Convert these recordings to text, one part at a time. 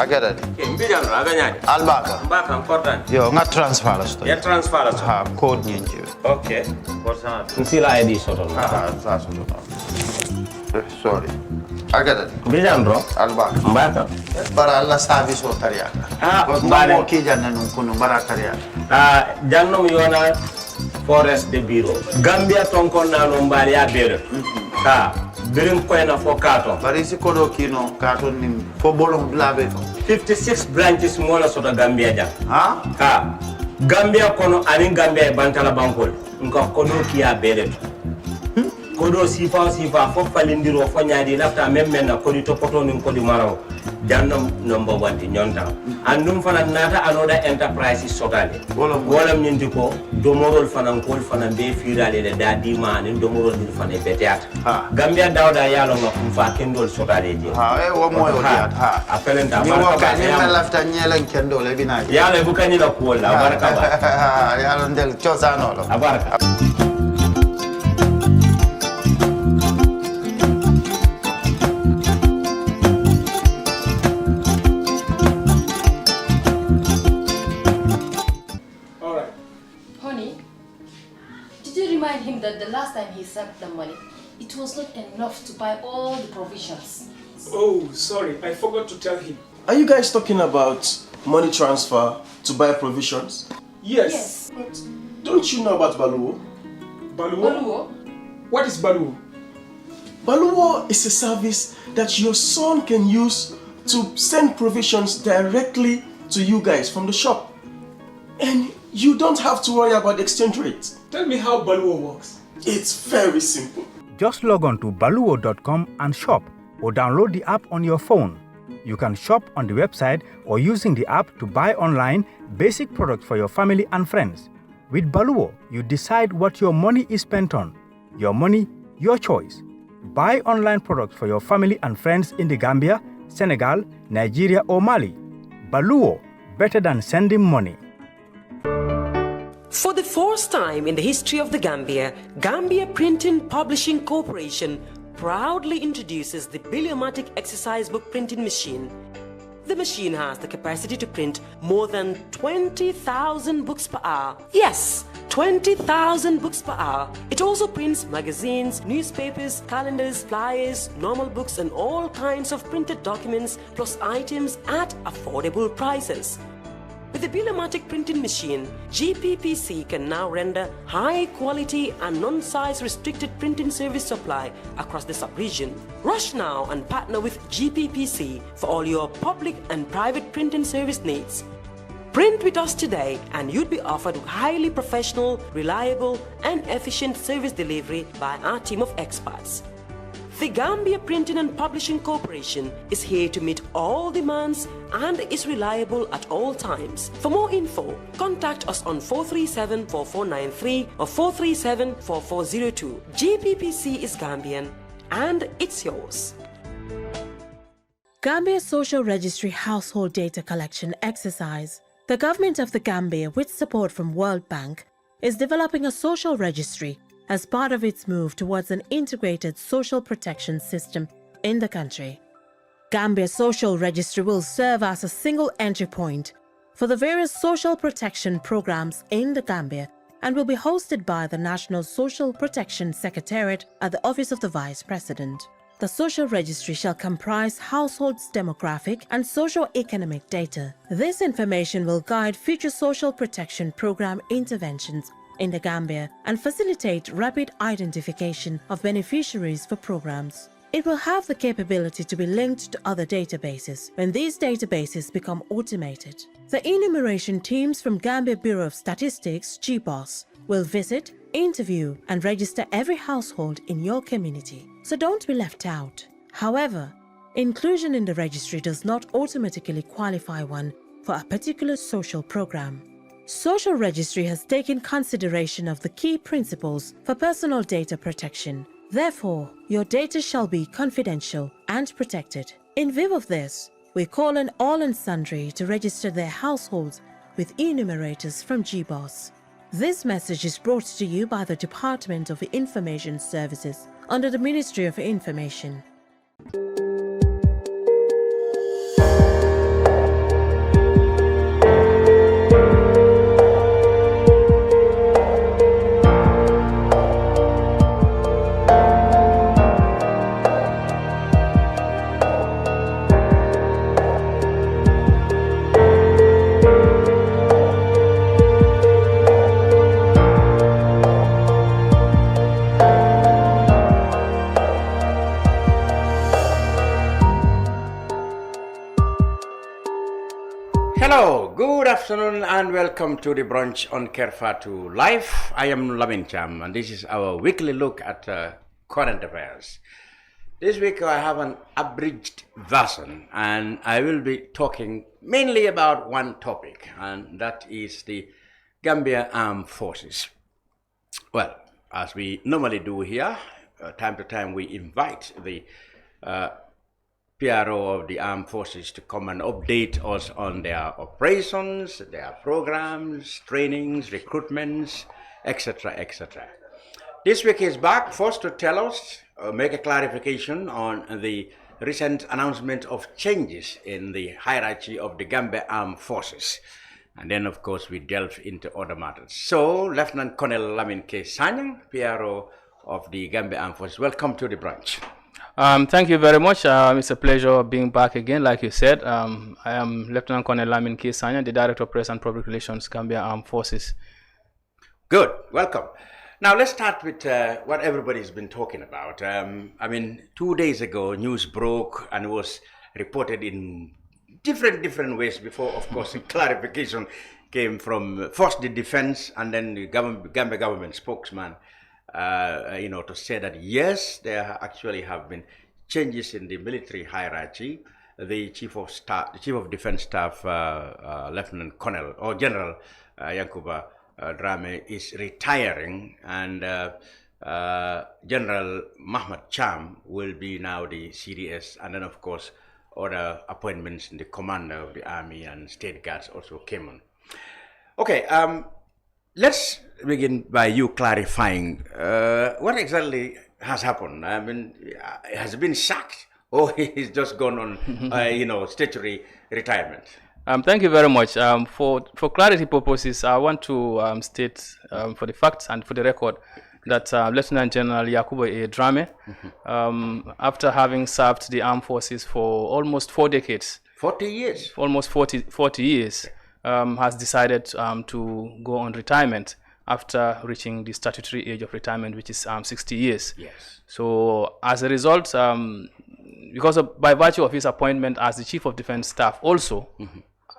get it. Mbijan raganyadi. Albaka. Mbaka important. Yo, nga transfer la sto. Ya transfer la sto. Ha, code nyingi. Okay. Korsa. Nsila ID soto. Sa soto. Sorry. I get it. Mbijan bro. Albaka. Mbaka. Bara alla service o tariaka. Mbare ki janna nun kunu bara tariaka. Jannom yona forest de bureau. Gambia tonkon na no mbari ya bere. Birim koyna fo kato. Bari si kodo kino kato ni fo bolong blabe to. 56 branches mola soto Gambia jam. Ha? Gambia kono anin Gambia bantala bankol. Nka kodo kiya bere to. Kodo sifa fo falindiro fo nyaadi lafta memmen na kodi to poto nin kodi maraw. Jannam number 1 di nyonta. Andum fana nata anoda enterprise sotale. Wolam nyindi ko domorol fana kol fana be firale le dadi ma nin domorol ni fana beteat. Gambia dawda yalo ngam fa kendol sotale je. Wo moyo diat. Apelenta ni wo ka ni lafta nyelen kendol e bina. Yalo bu kanyi la ko la baraka ba. Yalo ndel chosano lo. Abaraka. Him that the last time he sent the money, it was not enough to buy all the provisions. Oh, sorry, I forgot to tell him. Are you guys talking about money transfer to buy provisions? Yes. But don't you know about Baluwo? Baluwo? What is Baluwo? Baluwo is a service that your son can use to send provisions directly to you guys from the shop. And you don't have to worry about the exchange rate. Tell me how Baluwo works. It's very simple. Just log on to baluwo.com and shop, or download the app on your phone. You can shop on the website or using the app to buy online basic products for your family and friends. With Baluwo, you decide what your money is spent on. Your money, your choice. Buy online products for your family and friends in the Gambia, Senegal, Nigeria or Mali. Baluwo, better than sending money. For the first time in the history of the Gambia, Gambia Printing Publishing Corporation proudly introduces the Biliomatic exercise book printing machine. The machine has the capacity to print more than 20,000 books per hour. Yes, 20,000 books per hour. It also prints magazines, newspapers, calendars, flyers, normal books and all kinds of printed documents plus items at affordable prices. With the Biliomatic printing machine, GPPC can now render high-quality and non-size restricted printing service supply across the sub-region. Rush now and partner with GPPC for all your public and private printing service needs. Print with us today and you'd be offered highly professional, reliable and efficient service delivery by our team of experts. The Gambia Printing and Publishing Corporation is here to meet all demands and is reliable at all times. For more info, contact us on 437-4493 or 437-4402. GPPC is Gambian and it's yours. Gambia Social Registry Household Data Collection Exercise. The government of the Gambia, with support from World Bank, is developing a social registry as part of its move towards an integrated social protection system in the country. Gambia Social Registry will serve as a single entry point for the various social protection programs in the Gambia and will be hosted by the National Social Protection Secretariat at the Office of the Vice President. The social registry shall comprise households' demographic and socio-economic data. This information will guide future social protection program interventions in the Gambia and facilitate rapid identification of beneficiaries for programs. It will have the capability to be linked to other databases when these databases become automated. The enumeration teams from Gambia Bureau of Statistics, GBOS, will visit, interview and register every household in your community, so don't be left out. However, inclusion in the registry does not automatically qualify one for a particular social program. Social Registry has taken consideration of the key principles for personal data protection. Therefore, your data shall be confidential and protected. In view of this, we call on all and sundry to register their households with enumerators from GBOS. This message is brought to you by the Department of Information Services under the Ministry of Information. afternoon and welcome to the Brunch on Kerfatu Live. I am Lamin Cham and this is our weekly look at current affairs. This week I have an abridged version and I will be talking mainly about one topic, and that is the Gambia Armed Forces. Well, as we normally do here, time to time we invite the PRO of the Armed Forces to come and update us on their operations, their programs, trainings, recruitments, etc., etc. This week is back first to tell us, make a clarification on the recent announcement of changes in the hierarchy of the Gambia Armed Forces. And then, of course, we delve into other matters. So, Lieutenant Colonel Lamin Sanyang, PRO of the Gambia Armed Forces, welcome to the Brunch. Thank you very much. It's a pleasure being back again. Like you said, I am Lieutenant Colonel Lamin Sanyang, the Director of Press and Public Relations, Gambia Armed Forces. Good. Welcome. Now, let's start with what everybody's been talking about. 2 days ago, news broke and was reported in different ways before, of course, the clarification came from first the defense and then the Gambia government spokesman, to say that yes, there actually have been changes in the military hierarchy. The Chief of Defense Staff, Lieutenant Colonel or General Yankuba Drame is retiring, and General Mahmoud Cham will be now the CDS, and then of course other appointments in the commander of the army and state guards also came on. Okay, let's begin by you clarifying what exactly has happened. Has he been sacked or he's just gone on, statutory retirement? Thank you very much. For clarity purposes, I want to state for the facts and for the record that Lieutenant General Yakubu A. Drame, after having served the armed forces for almost 4 decades, 40 years, almost 40 years, has decided to go on retirement after reaching the statutory age of retirement, which is 60 years. Yes. So as a result, by virtue of his appointment as the Chief of Defense Staff also,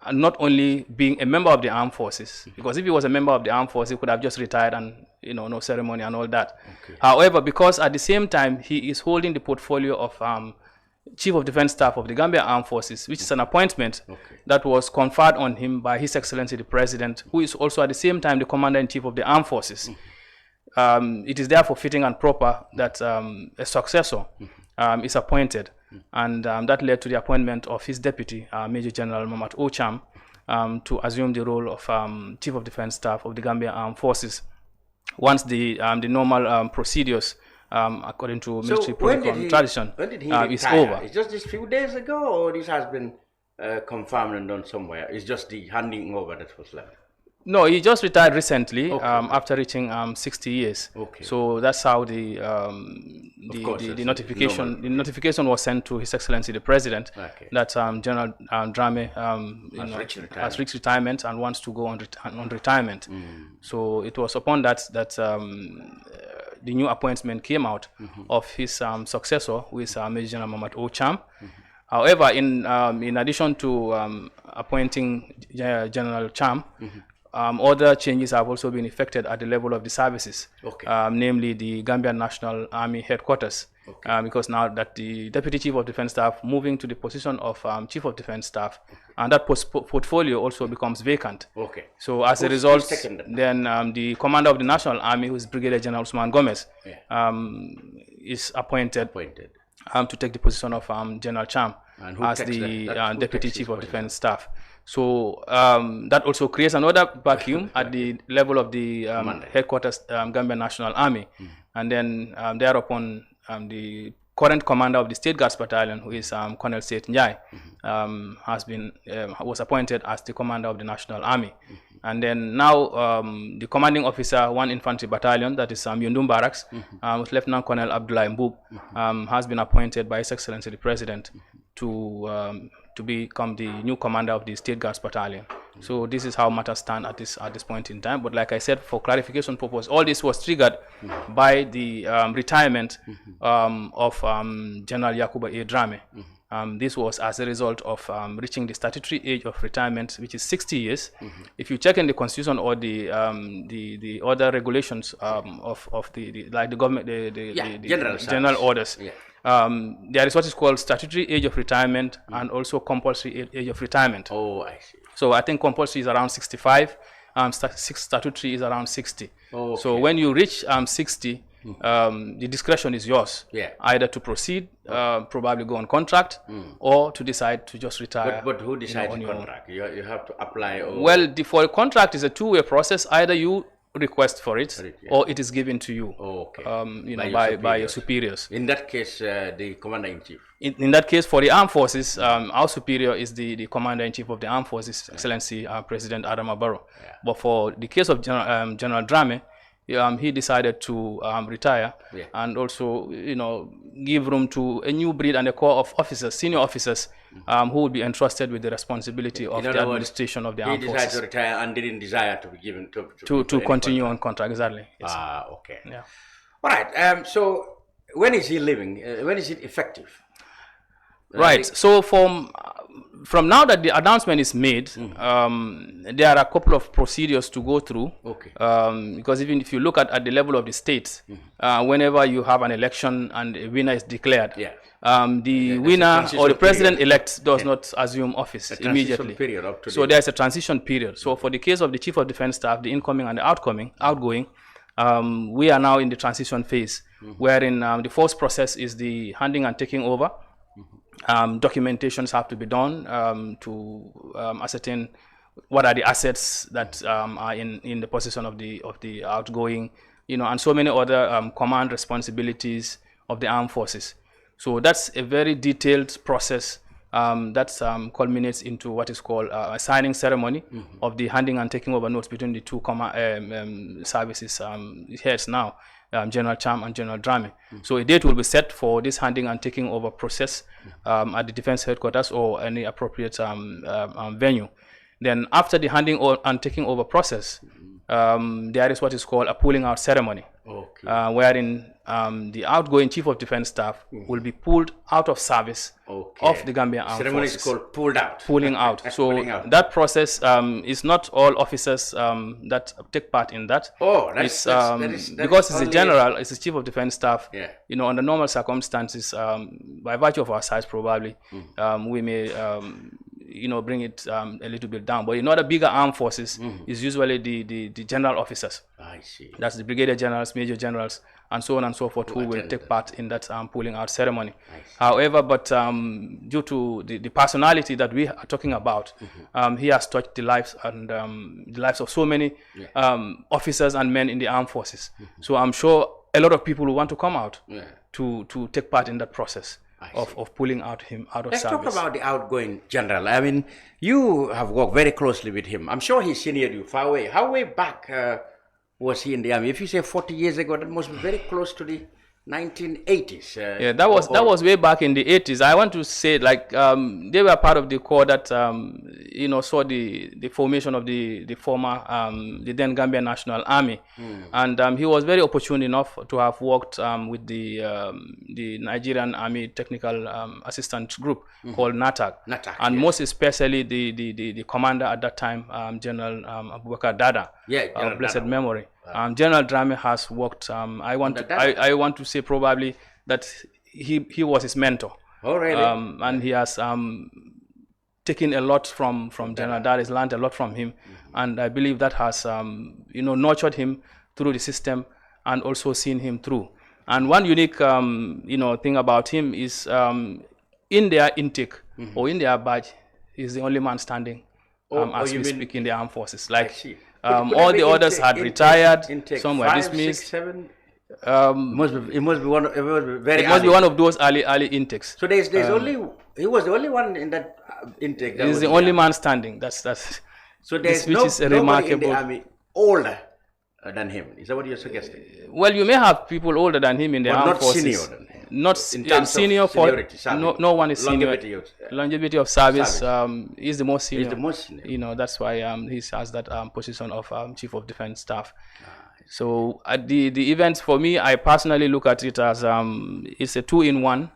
and not only being a member of the armed forces, because if he was a member of the armed forces, he could have just retired and, no ceremony and all that. Okay. However, because at the same time, he is holding the portfolio of Chief of Defense Staff of the Gambia Armed Forces, which is an appointment that was conferred on him by His Excellency the President, who is also at the same time the Commander-in-Chief of the Armed Forces. It is therefore fitting and proper that a successor is appointed. And that led to the appointment of his deputy, Major General Mamat Cham, to assume the role of Chief of Defense Staff of the Gambia Armed Forces once the normal procedures according to military protocol and tradition is over. It's just this few days ago, or this has been confirmed and done somewhere? It's just the handing over that was left? No, he just retired recently after reaching 60 years. Okay. So that's how the notification was sent to His Excellency the President that General Drame has reached retirement and wants to go on retirement. So it was upon that the new appointment came out of his successor, who is Major General Mamat Cham. However, in addition to appointing General Cham, other changes have also been effected at the level of the services, namely the Gambian National Army Headquarters, because now that the Deputy Chief of Defense Staff moving to the position of Chief of Defense Staff, and that portfolio also becomes vacant. So as a result, then the Commander of the National Army, who is Brigadier General Usman Gomez, is appointed to take the position of General Cham as the Deputy Chief of Defense Staff. So that also creates another vacuum at the level of the headquarters, Gambia National Army. And then thereupon, the current commander of the State Guards Battalion, who is Colonel Seth Njai, was appointed as the commander of the National Army. And then now the commanding officer, 1 Infantry Battalion, that is Yundum Barracks, with Lieutenant Colonel Abdullah Mbub, has been appointed by His Excellency the President to become the new commander of the State Guards Battalion. So this is how matters stand at this point in time. But like I said, for clarification purpose, all this was triggered by the retirement of General Yakubu A. Drame. This was as a result of reaching the statutory age of retirement, which is 60 years. If you check in the constitution or the other regulations of the like the government, the general orders, there is what is called statutory age of retirement and also compulsory age of retirement. Oh, I see. So I think compulsory is around 65, statutory is around 60. Okay. So when you reach 60, the discretion is yours, either to proceed, probably go on contract, or to decide to just retire. But who decides on contract? You have to apply. Or... Well, for a contract is a two-way process. Either you request for it, or it is given to you. By your superiors. In that case, the commander-in-chief. In that case, for the armed forces, our superior is the commander-in-chief of the armed forces, Excellency President Adama Barrow. But for the case of General Drame, he decided to retire and also, give room to a new breed and a corps of officers, senior officers, who would be entrusted with the responsibility of the administration of the armed forces. He decided to retire and didn't desire to be given to continue on contract. Exactly. Yes. Okay. Yeah. All right. So when is he leaving? When is it effective? Right. So from now that the announcement is made, there are a couple of procedures to go through. Okay. Because even if you look at the level of the states, whenever you have an election and a winner is declared, the winner or the president-elect does not assume office immediately. So there's a transition period. So for the case of the Chief of Defense Staff, the incoming and the outgoing, we are now in the transition phase, wherein the first process is the handing and taking over. Documentations have to be done to ascertain what are the assets that are in the possession of the outgoing, and so many other command responsibilities of the armed forces. So that's a very detailed process that culminates into what is called a signing ceremony of the handing and taking over notes between the two services heads now. General Cham and General Drame. So a date will be set for this handing and taking over process at the defense headquarters or any appropriate venue. Then after the handing and taking over process, there is what is called a pulling out ceremony, wherein the outgoing Chief of Defense Staff will be pulled out of service of the Gambian Armed Ceremony Forces. is called pulled out. Pulling out. So that process is not all officers that take part in that. Because it's a general, it's a Chief of Defense Staff. Under normal circumstances, by virtue of our size, probably we may bring it a little bit down. But in other bigger armed forces, is usually the general officers. I see. That's the brigadier generals, major generals, and so on and so forth, who will take part in that pulling out ceremony. However, but due to the personality that we are talking about, he has touched the lives and the lives of so many officers and men in the armed forces. So I'm sure a lot of people will want to come out to take part in that process of pulling out him out of service. Let's talk about the outgoing general. I mean, you have worked very closely with him. I'm sure he seniored you far away. How way back was he in the army? If you say 40 years ago, that must be very close to the 1980s. That was way back in the 80s. I want to say, they were part of the corps that saw the formation of the former the then Gambian National Army, and he was very opportune enough to have worked with the Nigerian Army Technical Assistance Group called NATAG, and most especially the commander at that time, General Abubakar Dada, blessed memory. General Drame has worked. I want to say probably that he was his mentor. Oh, really? And he has taken a lot from General Dada. He's learned a lot from him, and I believe that has nurtured him through the system and also seen him through. And one unique thing about him is in their intake or in their badge, he's the only man standing as we speak in the armed forces. All the others had retired, some were dismissed. 5, 6, 7. It must be one of those early intakes. So there's he was the only one in that intake. He's the only man standing. That's so there's nobody in the army older than him. Is that what you're suggesting? Well, you may have people older than him in the armed forces. Not senior than him. Not senior for no one is senior. Longevity of service. Is the most senior. He's the most senior. That's why he has that position of Chief of Defense Staff. So the events for me, I personally look at it as it's a 2-in-1.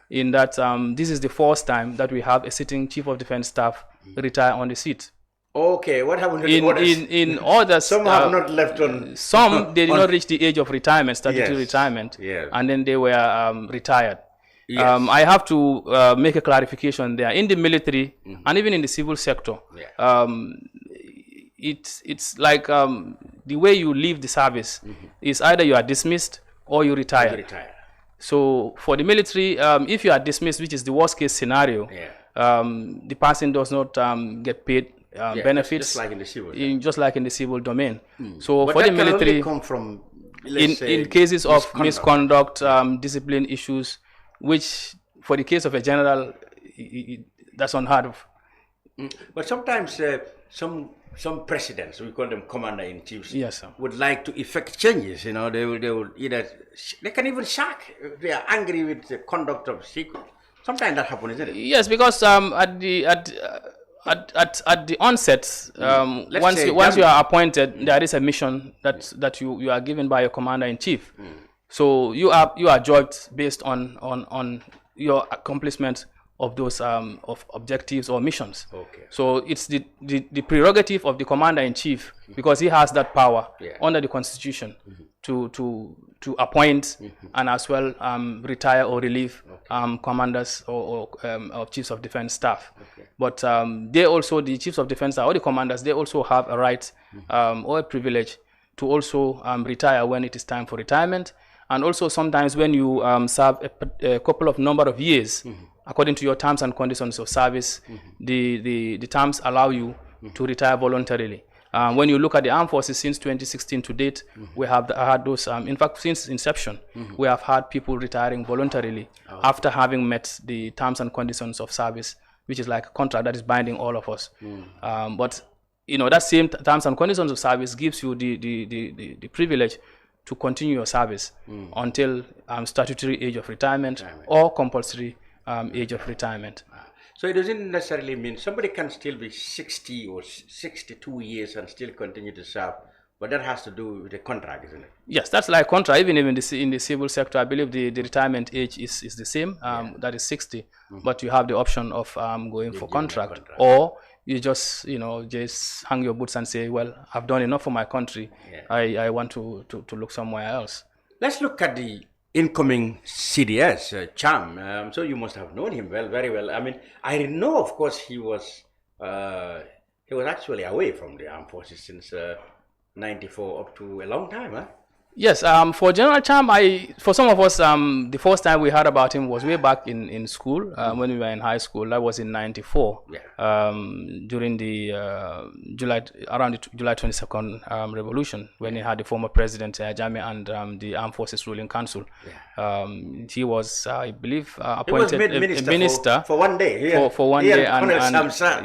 in that this is the first time that we have a sitting Chief of Defense Staff retire on the seat. Okay, what happened to the others? In others, some have not left on. Some they did not reach the age of retirement, statutory retirement, yes. and then they were retired. Yes. I have to make a clarification there. In the military and even in the civil sector, it's like the way you leave the service is either you are dismissed or you retire. So for the military, if you are dismissed, which is the worst case scenario, the person does not get paid benefits, just like in the civil, just like in the civil domain. So but for that the can military, only come from, in cases of misconduct, discipline issues, which for the case of a general, that's unheard of. But sometimes some presidents, we call them commander-in-chiefs, yes, would like to effect changes. You know, they will either, they can even sack if they are angry with the conduct of secret. Sometimes that happens, isn't it? Yes, because at the onset, once you are appointed, there is a mission that you are given by your commander-in-chief. So you are judged based on your accomplishment of those of objectives or missions. Okay. So it's the prerogative of the commander-in-chief, because he has that power under the constitution to appoint and as well retire or relieve commanders or chiefs of defense staff. But they also, the chiefs of defense staff or the commanders, they also have a right or a privilege to also retire when it is time for retirement. And also sometimes when you serve a couple of number of years, according to your terms and conditions of service, the terms allow you to retire voluntarily. When you look at the armed forces since 2016 to date, we have had those, in fact, since inception, we have had people retiring voluntarily after having met the terms and conditions of service, which is like a contract that is binding all of us. But, you know, that same terms and conditions of service gives you the privilege to continue your service until statutory age of retirement or compulsory age of retirement. So it doesn't necessarily mean somebody can still be 60 or 62 years and still continue to serve, but that has to do with the contract, isn't it? Yes, that's like contract. Even in the civil sector, I believe the retirement age is the same, that is 60, but you have the option of going for contract, or you just, you know, just hang your boots and say, well, I've done enough for my country. I want to look somewhere else. Let's look at the incoming CDS, Cham. So you must have known him very well. I mean, I know, of course, he was actually away from the armed forces since 94 up to a long time, huh? Yes, for General Cham, for some of us, the first time we heard about him was way back in school, when we were in high school. That was in 94, during the around the July 22nd revolution, when he had the former president Jammeh and the Armed Forces Ruling Council. He was, I believe, appointed a minister for 1 day. For 1 day, and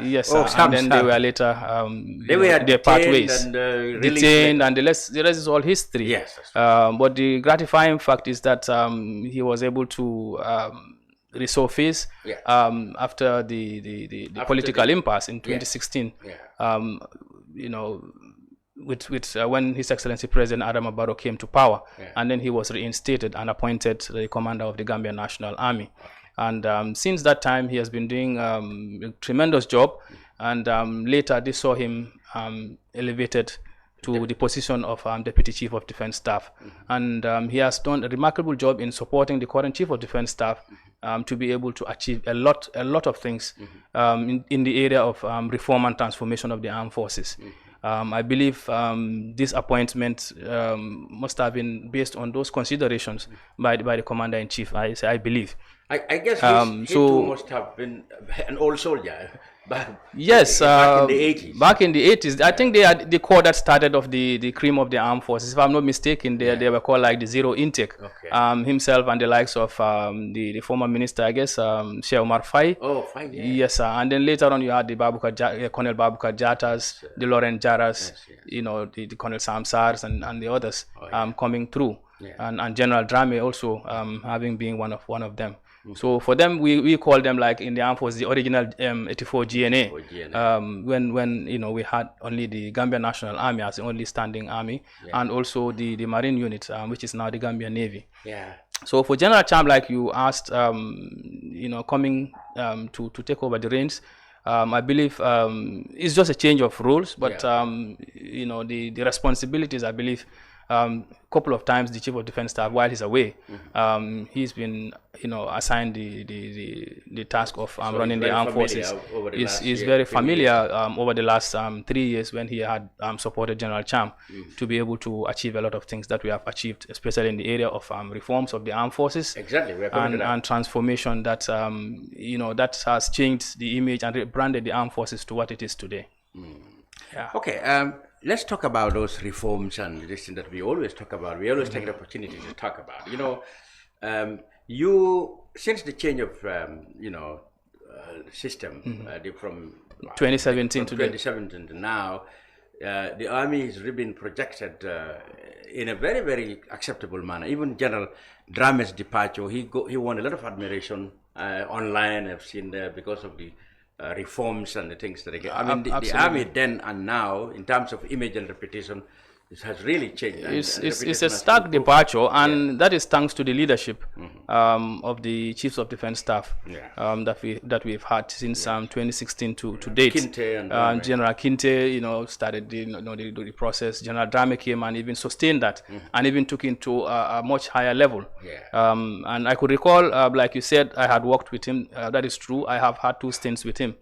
yes, and then they were later their pathways detained, and the rest is all history. Yes. But the gratifying fact is that he was able to resurface after the political impasse in 2016. You know, with when His Excellency President Adama Barrow came to power, and then he was reinstated and appointed the commander of the Gambia National Army. And since that time, he has been doing a tremendous job. And later, they saw him elevated to the position of Deputy Chief of Defense Staff. And he has done a remarkable job in supporting the current Chief of Defense Staff to be able to achieve a lot of things in the area of reform and transformation of the armed forces. I believe this appointment must have been based on those considerations by the Commander-in-Chief, I believe. I guess he too must have been an old soldier. Yes, back in the 80s. Back in the 80s, I think they are the corps that started off the cream of the armed forces. If I'm not mistaken, they were called like the Zero Intake. Himself and the likes of the former minister, I guess, Sheikh Omar Faye. Oh, Faye, yeah. Yes, and then later on you had the Colonel Babukar Jatas, the Laurent Jaras, you know, the Colonel Samsars and the others coming through, and General Drame also having been one of them. So for them, we call them, like in the armed forces, the original 84 GNA. When you know, we had only the Gambia National Army as the only standing army, and also the Marine unit, which is now the Gambia Navy. So for General Cham, like you asked, coming to take over the reins, I believe it's just a change of roles, but the responsibilities, I believe, couple of times the Chief of Defense Staff, while he's away, he's been assigned the task of running the armed forces. Is very familiar over the last 3 years when he had supported General Cham to be able to achieve a lot of things that we have achieved, especially in the area of reforms of the armed forces. Exactly, and transformation that that has changed the image and rebranded the armed forces to what it is today. Yeah. Okay. Let's talk about those reforms and this thing that we always talk about. We always take the opportunity to talk about. You since the change of system from 2017 to 2017 to now, the army has really been projected in a very, very acceptable manner. Even General Drame's departure, he won a lot of admiration online. I've seen there because of the reforms and the things that they get. I mean, the army then and now, in terms of image and reputation, it has really changed. It's a stark departure, and that is thanks to the leadership of the Chiefs of Defense Staff that we've had since 2016 to date. General Kinte, started the process. General Drame came and even sustained that, and even took it to a much higher level. And I could recall, like you said, I had worked with him. That is true. I have had 2 stints with him.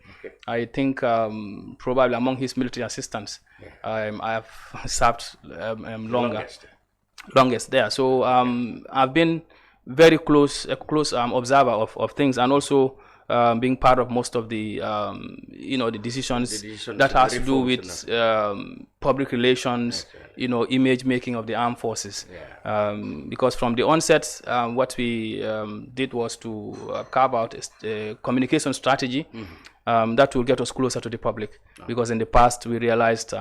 I think probably among his military assistants, I have served longest there. So I've been very close observer of things, and also being part of most of the the decisions that has to do with public relations, image making of the armed forces. Because from the onset, what we did was to carve out a communication strategy that will get us closer to the public. Because in the past we realized,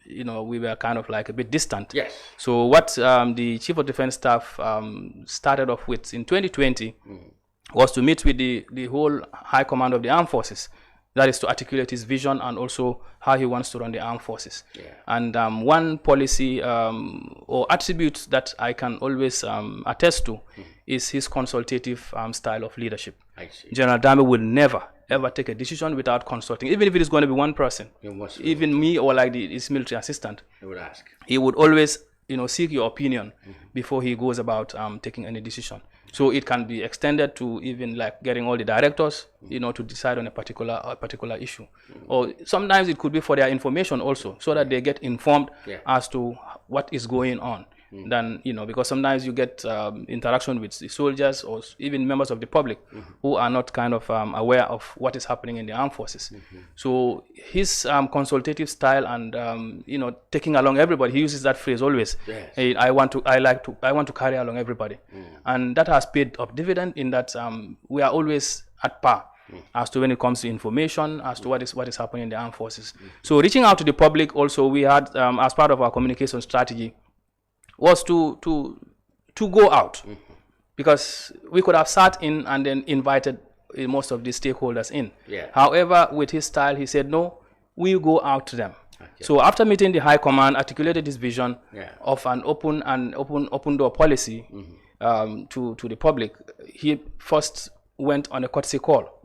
we were kind of like a bit distant. So what the Chief of Defense Staff started off with in 2020 was to meet with the whole High Command of the Armed Forces. That is to articulate his vision and also how he wants to run the armed forces. And one policy or attribute that I can always attest to is his consultative style of leadership. General Dame will never ever take a decision without consulting, even if it is going to be one person, even me or like his military assistant. He would ask. He would always seek your opinion before he goes about taking any decision. So it can be extended to even like getting all the directors, to decide on a particular issue. Or sometimes it could be for their information also, so that they get informed as to what is going on. Then, because sometimes you get interaction with the soldiers or even members of the public who are not kind of aware of what is happening in the armed forces. So his consultative style and taking along everybody, he uses that phrase always. Hey, I want to carry along everybody, and that has paid off dividend in that we are always at par as to when it comes to information as to what is happening in the armed forces. So reaching out to the public also, we had as part of our communication strategy was to go out, because we could have sat in and then invited most of the stakeholders in. However, with his style, he said, no, we go out to them. So after meeting the High Command, articulated his vision of an open door policy to the public. He first went on a courtesy call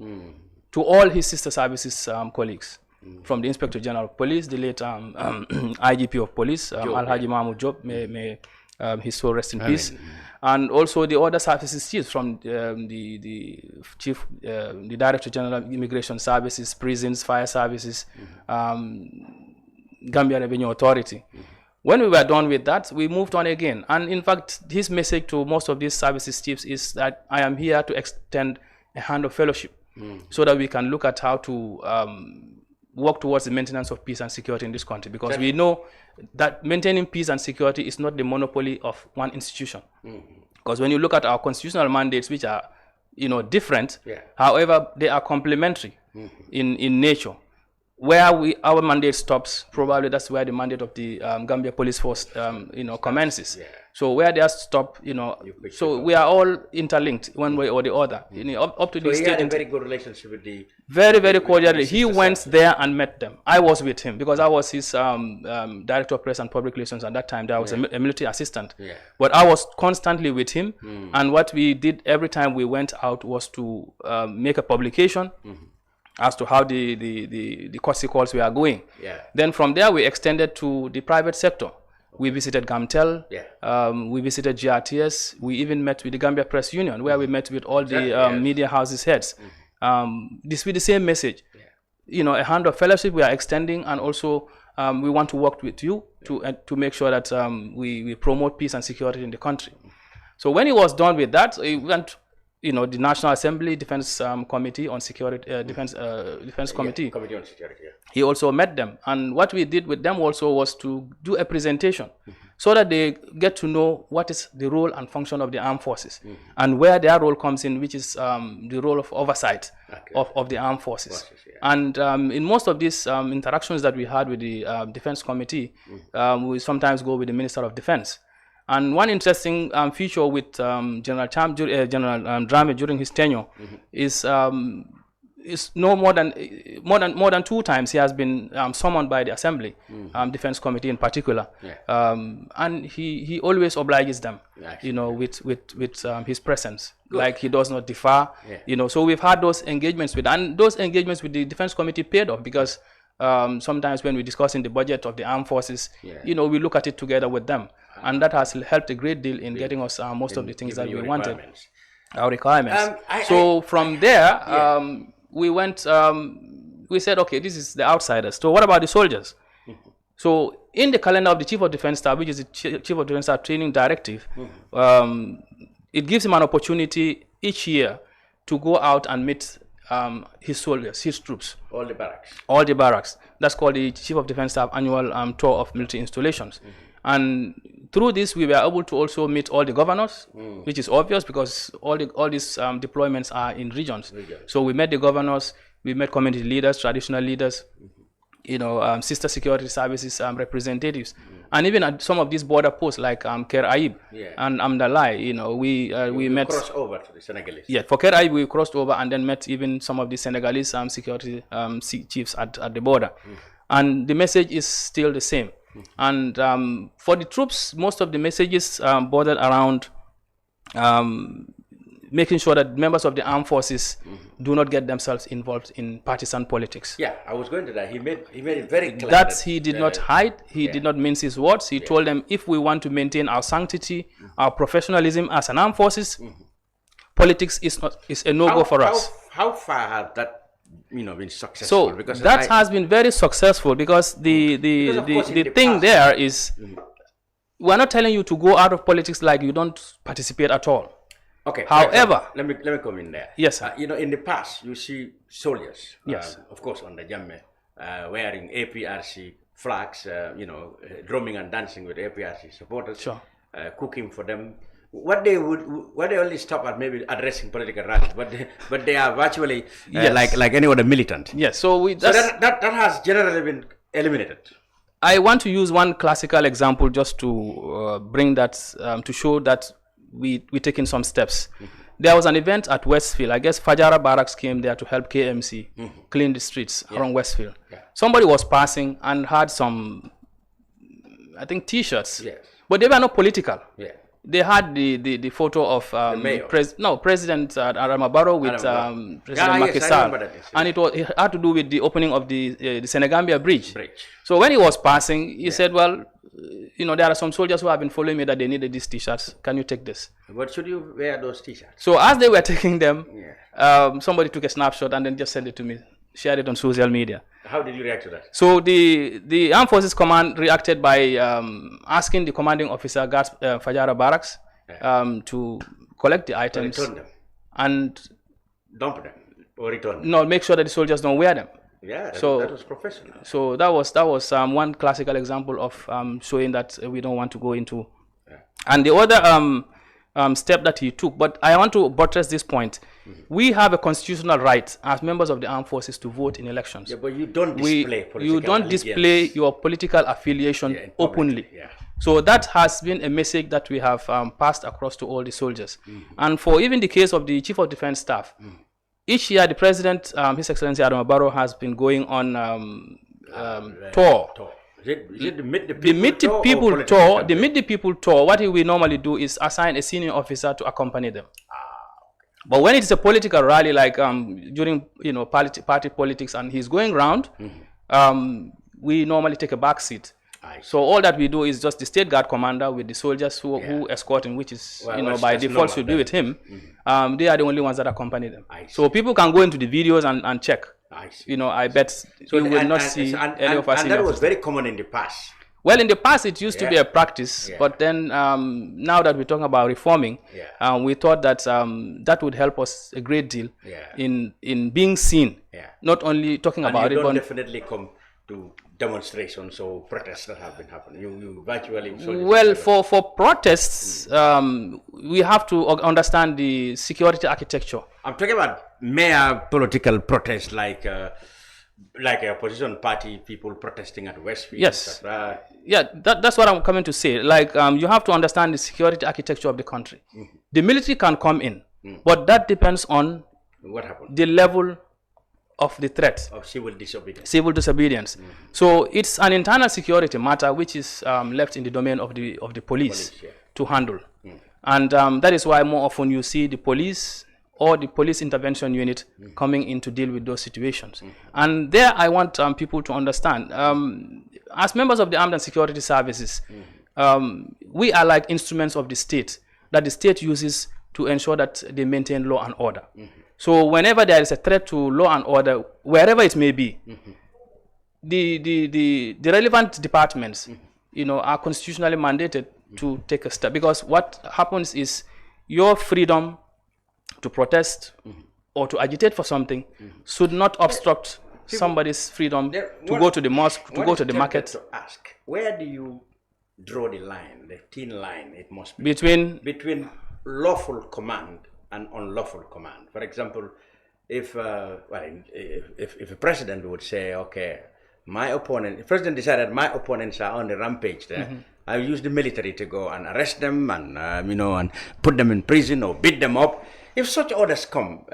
to all his sister services colleagues. From the Inspector General of Police, the late IGP of Police, Alhaji Mahmoud Job, may his soul rest in peace, and also the other services chiefs from the chief, the Director General of Immigration Services, Prisons, Fire Services, Gambia Revenue Authority. When we were done with that, we moved on again. And in fact, his message to most of these services chiefs is that I am here to extend a hand of fellowship so that we can look at how to work towards the maintenance of peace and security in this country, because we know that maintaining peace and security is not the monopoly of one institution. Because when you look at our constitutional mandates, which are different, however, they are complementary in nature. where our mandate stops, probably that's where the mandate of the Gambia Police Force, commences. Yeah. So where they stop, so we are all interlinked one way or the other. Up to the state. He had a very good relationship with the. Very, very cordially. He went there and met them. I was with him because I was his director of press and public relations at that time. There was a military assistant. Yeah. But I was constantly with him, and what we did every time we went out was to make a publication. As to how the courtesy calls we are going. Yeah. Then from there we extended to the private sector. We visited GAMTEL, we visited GRTS, we even met with the Gambia Press Union, where we met with all the media houses heads. This with the same message. A hand of fellowship we are extending, and also we want to work with you to make sure that we promote peace and security in the country. So when he was done with that, he went the National Assembly Defense Committee on Security, Defense Committee. Committee on Security. Yeah. He also met them, and what we did with them also was to do a presentation, so that they get to know what is the role and function of the armed forces, and where their role comes in, which is the role of oversight of the armed forces. And in most of these interactions that we had with the Defense Committee, we sometimes go with the Minister of Defense. And one interesting feature with General Cham, General Drame during his tenure is no more than 2 times he has been summoned by the Assembly, Defense Committee in particular, and he always obliges them, with his presence. Good. Like he does not defer, So we've had those engagements and those engagements with the Defense Committee paid off because. Sometimes when we're discussing the budget of the armed forces, we look at it together with them. And that has helped a great deal in getting us most of the things that we wanted. Our requirements. From there, we went, we said, okay, this is the outsiders. So what about the soldiers? So in the calendar of the Chief of Defense Staff, which is the Chief of Defense Staff Training Directive, it gives him an opportunity each year to go out and meet his soldiers, his troops. All the barracks. That's called the Chief of Defense Staff Annual Tour of Military Installations. And through this, we were able to also meet all the governors, which is obvious because all these deployments are in regions. So we met the governors, we met community leaders, traditional leaders, sister security services representatives, and even at some of these border posts like Ker Aib and Amdalai, we met. Crossed over to the Senegalese. Yeah, for Ker Aib we crossed over and then met even some of the Senegalese security chiefs at the border, and the message is still the same. And for the troops, most of the messages bordered around making sure that members of the armed forces do not get themselves involved in partisan politics. Yeah, I was going to that. He made it very clear. That he did not hide. He did not mince his words. He told them, if we want to maintain our sanctity, our professionalism as an armed forces, politics is a no-go for us. How far has that been successful? So because that has been very successful because the thing there is we're not telling you to go out of politics like you don't participate at all. Okay. However, let me come in there. Yes, sir. In the past, you see soldiers, of course, on the Jamme, wearing APRC flags, drumming and dancing with APRC supporters, cooking for them. What they only stop at maybe addressing political rallies, but they are virtually like any other militant. Yes. So that has generally been eliminated. I want to use one classical example just to bring that to show that we taking some steps. There was an event at Westfield. I guess Fajara Barracks came there to help KMC clean the streets around Westfield. Somebody was passing and had some, I think, T-shirts, but they were not political. They had the photo of President Adama Barrow with President Macky Sall, and it had to do with the opening of the Senegambia Bridge. So when he was passing, he said, well, there are some soldiers who have been following me that they needed these T-shirts. Can you take this? But should you wear those T-shirts? So as they were taking them, somebody took a snapshot and then just sent it to me, shared it on social media. How did you react to that? So the Armed Forces Command reacted by asking the commanding officer, guards Fajara Barracks, to collect the items. Return them. And dump them or return them? No, make sure that the soldiers don't wear them. Yeah, that was professional. So that was one classical example of showing that we don't want to go into. And the other step that he took, but I want to buttress this point, We have a constitutional right as members of the armed forces to vote in elections. Yeah, but you don't display political You don't display your political affiliation openly. Yeah. So that has been a message that we have passed across to all the soldiers. And for even the case of the Chief of Defense Staff, each year the President, His Excellency Adama Barrow, has been going on tour. The Meet the People tour, what we normally do is assign a senior officer to accompany them. But when it's a political rally, like during party politics, and he's going around, we normally take a back seat. So all that we do is just the State Guard commander with the soldiers who escort him, which is by default should be with him. They are the only ones that accompany them. So people can go into the videos and check. I bet you will not see any of us. And that was very common in the past. Well, in the past, it used to be a practice, but then now that we're talking about reforming, we thought that that would help us a great deal in being seen, not only talking about it, but definitely come to demonstrations or protests that have been happening. You virtually... Well, for protests, we have to understand the security architecture. I'm talking about mere political protests like a opposition party, people protesting at Westfield. Yes. That's what I'm coming to say. Like, you have to understand the security architecture of the country. The military can come in, but that depends on what happened, the level of the threat of civil disobedience. So it's an internal security matter which is left in the domain of the police to handle. And that is why more often you see the police or the police intervention unit coming in to deal with those situations. And there I want people to understand, as members of the armed and security services, we are like instruments of the state that the state uses to ensure that they maintain law and order. So whenever there is a threat to law and order, wherever it may be, the relevant departments, are constitutionally mandated to take a step. Because what happens is your freedom to protest or to agitate for something should not obstruct somebody's freedom to go to the mosque, to go to the market. To ask, where do you draw the line, the thin line it must be? Between lawful command and unlawful command. For example, if a president would say, okay, the president decided my opponents are on the rampage there, I'll use the military to go and arrest them and, and put them in prison or beat them up. If such orders come,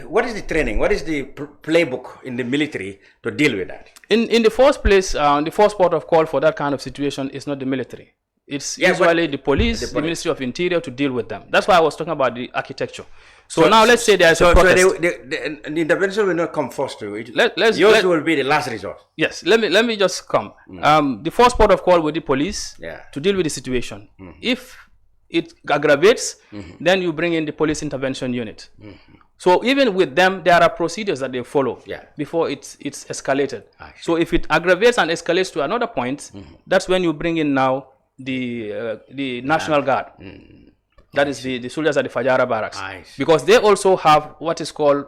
what is the training? What is the playbook in the military to deal with that? In the first place, the first port of call for that kind of situation is not the military. It's usually the police, the Ministry of Interior to deal with them. That's why I was talking about the architecture. So now let's say there's a protest. So the intervention will not come first to it. Yours will be the last resort. Yes, let me just come. The first port of call with the police to deal with the situation. If it aggravates, then you bring in the police intervention unit. So even with them, there are procedures that they follow before it's escalated. So if it aggravates and escalates to another point, that's when you bring in now the National Guard. That is the soldiers at the Fajara barracks. Because they also have what is called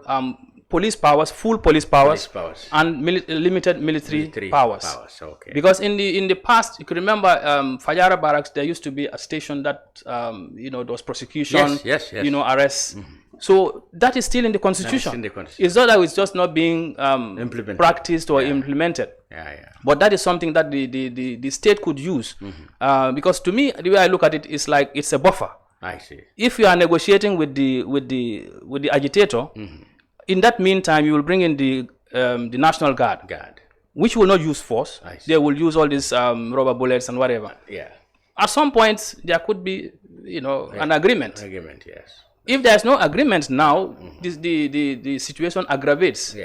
police powers, full police powers, and limited military powers. Because in the past, you could remember Fajara barracks, there used to be a station that there was prosecution, arrests. So that is still in the constitution. It's not that it's just not being practiced or implemented. But that is something that the state could use. Because to me, the way I look at it is like it's a buffer. I see. If you are negotiating with the agitator, in that meantime, you will bring in the National Guard, which will not use force. They will use all these rubber bullets and whatever. At some point, there could be, an agreement. If there is no agreement now, the situation aggravates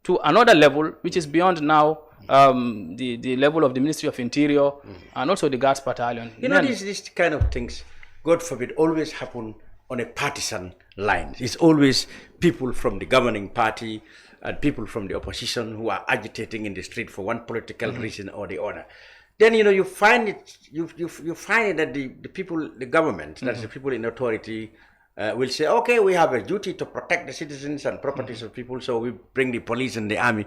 to another level, which is beyond now the level of the Ministry of Interior and also the Guards Battalion. These kind of things, God forbid, always happen on a partisan line. It's always people from the governing party and people from the opposition who are agitating in the street for one political reason or the other. Then you find it. You find that the people, the government, that's the people in authority, will say, okay, we have a duty to protect the citizens and properties of people, so we bring the police and the army.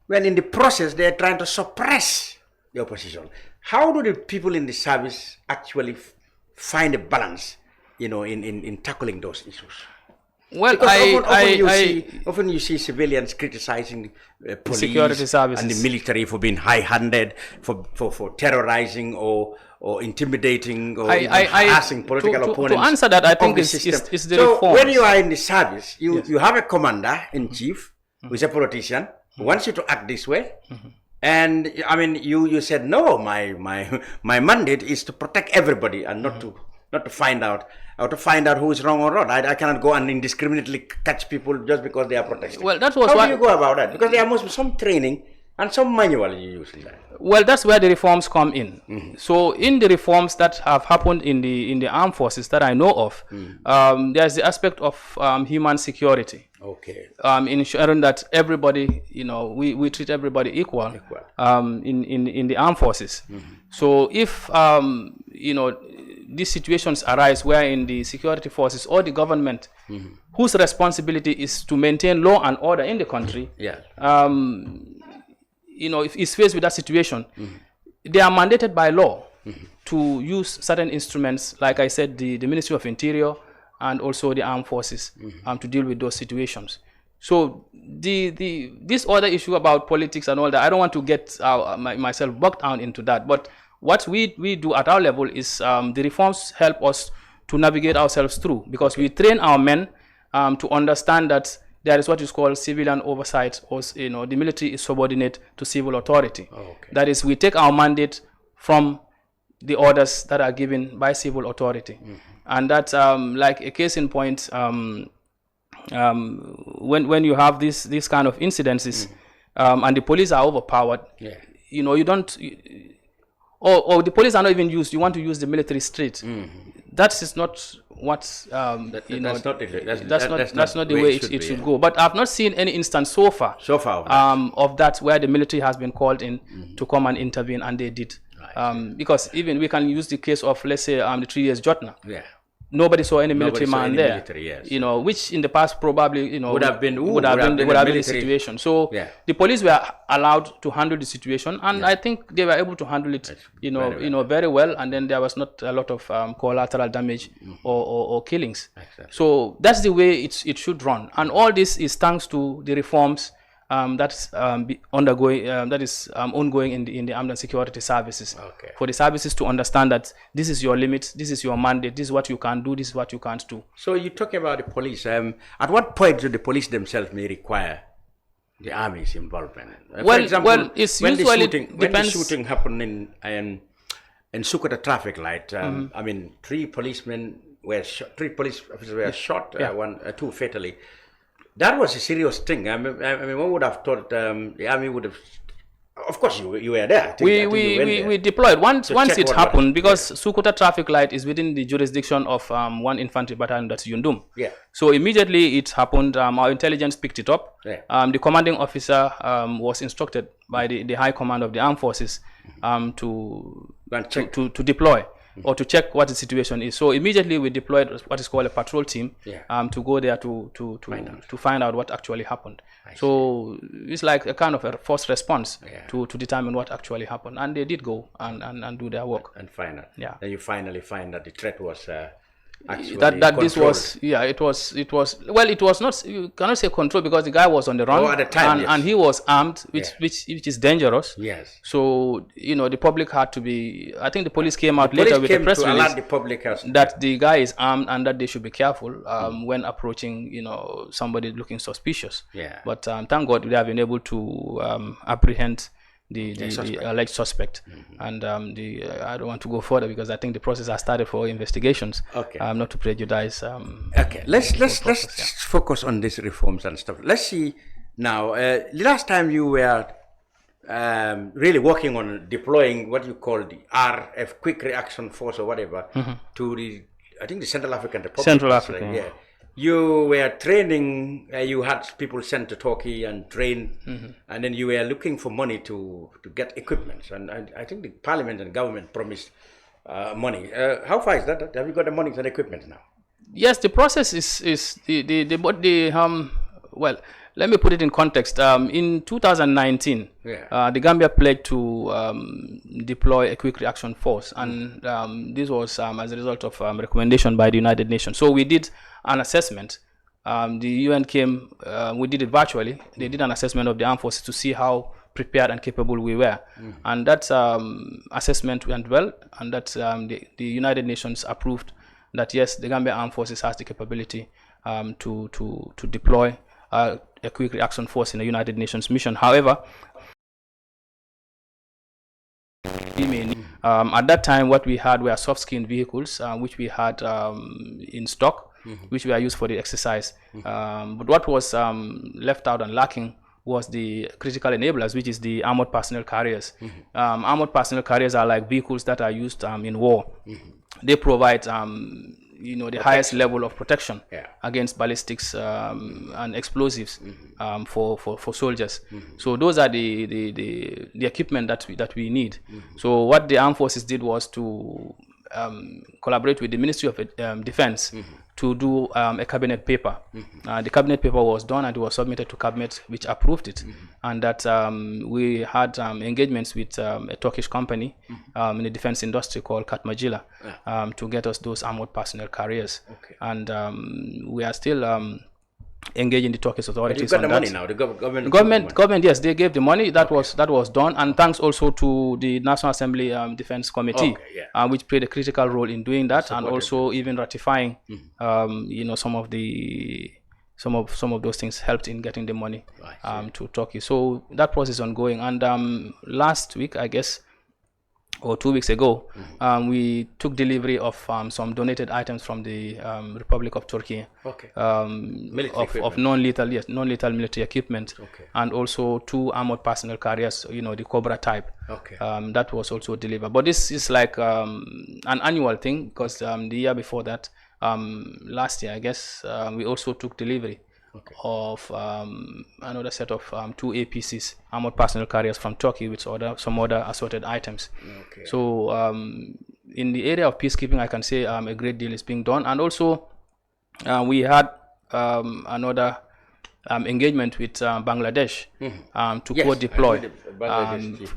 When in the process they are trying to suppress the opposition. How do the people in the service actually find a balance, in tackling those issues? Well, often you see civilians criticizing police security services and the military for being high-handed, for terrorizing or intimidating or harassing political opponents. To answer that, I think it's the reforms. When you are in the service, you have a commander-in-chief who is a politician who wants you to act this way. And I mean, you said, no, my mandate is to protect everybody and not to find out who is wrong or not. I cannot go and indiscriminately catch people just because they are protesting. Well, that was how do you go about that? Because there must be some training and some manual you use in that. Well, that's where the reforms come in. So in the reforms that have happened in the armed forces that I know of, there's the aspect of human security. Okay. Ensuring that everybody, we treat everybody equal. In the armed forces. So if these situations arise where in the security forces or the government, whose responsibility is to maintain law and order in the country, if it's faced with that situation, they are mandated by law to use certain instruments, like I said, the Ministry of Interior and also the armed forces to deal with those situations. So this other issue about politics and all that, I don't want to get myself bogged down into that. But what we do at our level is the reforms help us to navigate ourselves through, because we train our men to understand that there is what is called civilian oversight, or the military is subordinate to civil authority. That is, we take our mandate from the orders that are given by civil authority. And that's like a case in point, when you have these kind of incidences and the police are overpowered, you don't, or the police are not even used, you want to use the military street. That is not what that's not the way it should go. But I've not seen any instance so far of that where the military has been called in to come and intervene, and they did. Because even we can use the case of, let's say, the 3 years Jotna. Nobody saw any military man there. Which in the past probably would have been the situation. So the police were allowed to handle the situation, and I think they were able to handle it very well, and then there was not a lot of collateral damage or killings. So that's the way it should run, and all this is thanks to the reforms that's ongoing in the armed and security services. For the services to understand that this is your limit, this is your mandate, this is what you can do, this is what you can't do. So you talk about the police. At what point do the police themselves may require the army's involvement? For example, it's when usually when the shooting happened in Sukuta traffic light, I mean, three police officers were shot, two fatally. That was a serious thing. I mean, one would have thought the army would have. Of course, you were there. We deployed once it happened, because Sukuta traffic light is within the jurisdiction of 1 infantry battalion, that's Yundum. So immediately it happened. Our intelligence picked it up. The commanding officer was instructed by the high command of the armed forces to deploy. Or to check what the situation is. So immediately we deployed what is called a patrol team to go there to find out what actually happened. So it's like a kind of a forced response to determine what actually happened, and they did go and do their work and find out. Then you finally find that the threat was actually this was it was not, you cannot say control, because the guy was on the run at the time, and he was armed, which is dangerous. So the public had to be, I think the police came out later with a press release the public that the guy is armed and that they should be careful when approaching somebody looking suspicious. But thank God they have been able to apprehend the alleged suspect. And I don't want to go further because I think the process has started for investigations. Not to prejudice. Let's focus on these reforms and stuff. Let's see now. Last time you were really working on deploying what you call the RF, Quick Reaction Force or whatever, to the Central African Republic. You were training, you had people sent to Turkey and trained, and then you were looking for money to get equipment. And I think the parliament and government promised money. How far is that? Have you got the money and equipment now? Yes, the process is well, let me put it in context. In 2019, the Gambia pledged to deploy a quick reaction force, and this was as a result of recommendation by the United Nations. So we did an assessment the UN came, we did it virtually. They did an assessment of the armed forces to see how prepared and capable we were. And that assessment went well, and that the United Nations approved that yes, the Gambia Armed Forces has the capability to deploy a quick reaction force in a United Nations mission. However, at that time, what we had were soft-skinned vehicles, which we had in stock, which were used for the exercise. But what was left out and lacking was the critical enablers, which is the armored personnel carriers. Armored personnel carriers are like vehicles that are used in war. They provide the highest level of protection against ballistics and explosives for soldiers. So those are the equipment that we need. So what the armed forces did was to collaborate with the Ministry of Defense to do a cabinet paper. The cabinet paper was done and it was submitted to cabinet, which approved it. And that we had engagements with a Turkish company in the defense industry called Katmajila to get us those armored personnel carriers. And we are still engaging the Turkish authorities on that. But you got the money now. The government, yes, they gave the money. That was done, and thanks also to the National Assembly Defense Committee, which played a critical role in doing that, and also even ratifying, some of those things helped in getting the money to Turkey. So that process is ongoing, and last week, I guess, or 2 weeks ago, we took delivery of some donated items from the Republic of Turkey, of non-lethal military equipment, and also 2 armored personnel carriers, the Cobra type. That was also delivered. But this is like an annual thing, because the year before that, last year, I guess, we also took delivery of another set of 2 APCs, armored personnel carriers from Turkey, with some other assorted items. So in the area of peacekeeping, I can say a great deal is being done. And also we had another engagement with Bangladesh to co-deploy.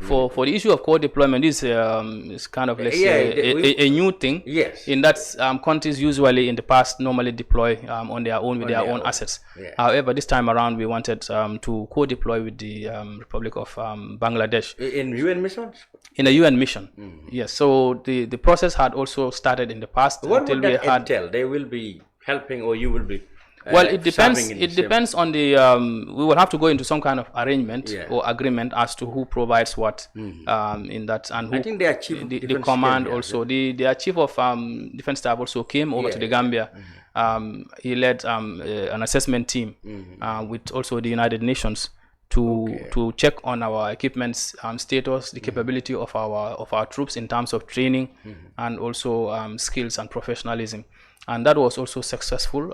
For the issue of co-deployment, this is kind of, let's say, a new thing. In that countries usually in the past normally deploy on their own with their own assets. However, this time around we wanted to co-deploy with the Republic of Bangladesh. In UN missions? In a UN mission, yes. So the process had also started in the past. What would that entail? They will be helping, or you will be? Well, it depends. It depends on the. We will have to go into some kind of arrangement or agreement as to who provides what in that, and who. I think their chief the command also. The chief of defense staff also came over to the Gambia. He led an assessment team with also the United Nations to check on our equipment's status, the capability of our troops in terms of training and also skills and professionalism. And that was also successful.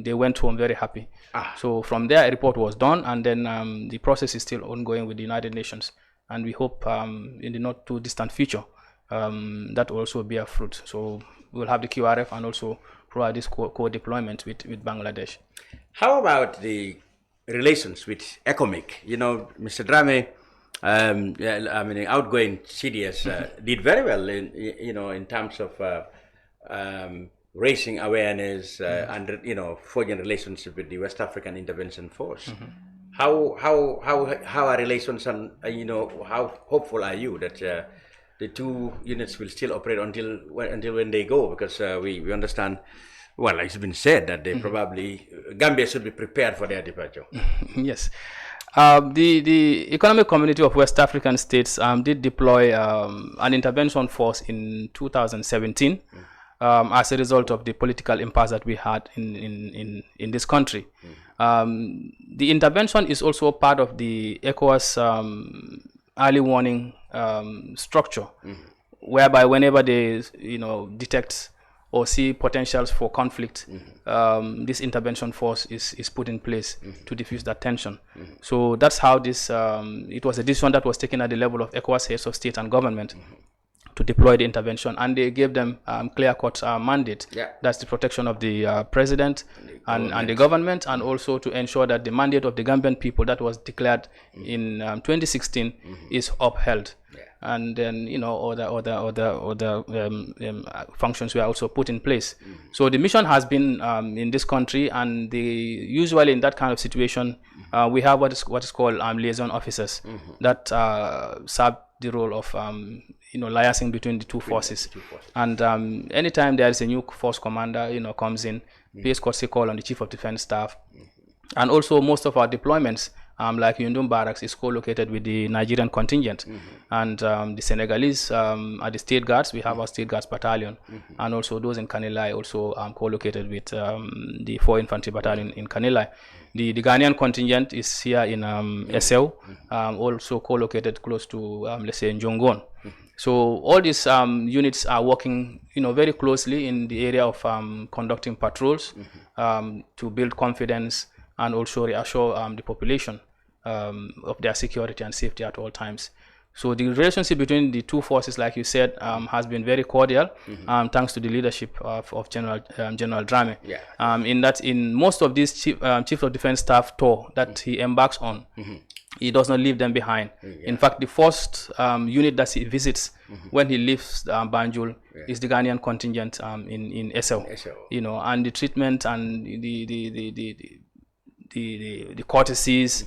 They went home very happy. So from there, a report was done, and then the process is still ongoing with the United Nations. And we hope in the not too distant future that will also bear fruit. So we'll have the QRF and also provide this co-deployment with Bangladesh. How about the relations with ECOMIC? Mr. Drame, outgoing CDS did very well in terms of raising awareness and forging relationship with the West African Intervention Force. How are relations, and how hopeful are you that the 2 units will still operate until when they go? Because we understand, well, it's been said that they probably Gambia should be prepared for their departure. Yes. The Economic Community of West African States did deploy an intervention force in 2017. As a result of the political impasse that we had in this country. The intervention is also part of the ECOWAS early warning structure, whereby whenever they detect or see potentials for conflict, this intervention force is put in place to diffuse that tension. So that's how this, it was a decision that was taken at the level of ECOWAS heads of state and government to deploy the intervention, and they gave them clear-cut mandate. That's the protection of the president and the government, and also to ensure that the mandate of the Gambian people that was declared in 2016 is upheld. and then other functions were also put in place. So the mission has been in this country, and usually in that kind of situation, we have what is called liaison officers that serve the role of liaising between the two forces. And anytime there is a new force commander comes in, pays courtesy call on the chief of defense staff, and also most of our deployments. Like Yundum Barracks is co-located with the Nigerian contingent, and the Senegalese are the state guards. We have our state guards battalion, and also those in Kanilai also co-located with the 4 Infantry Battalion in Kanilai. The Ghanaian contingent is here in SO, also co-located close to, let's say, Njongon. So all these units are working, very closely in the area of conducting patrols to build confidence and also reassure the population of their security and safety at all times. So the relationship between the two forces, like you said, has been very cordial, thanks to the leadership of General Drame. In most of these chief of defense staff tour that he embarks on, he does not leave them behind. In fact, the first unit that he visits when he leaves Banjul is the Ghanaian contingent in SO. And the treatment and the courtesies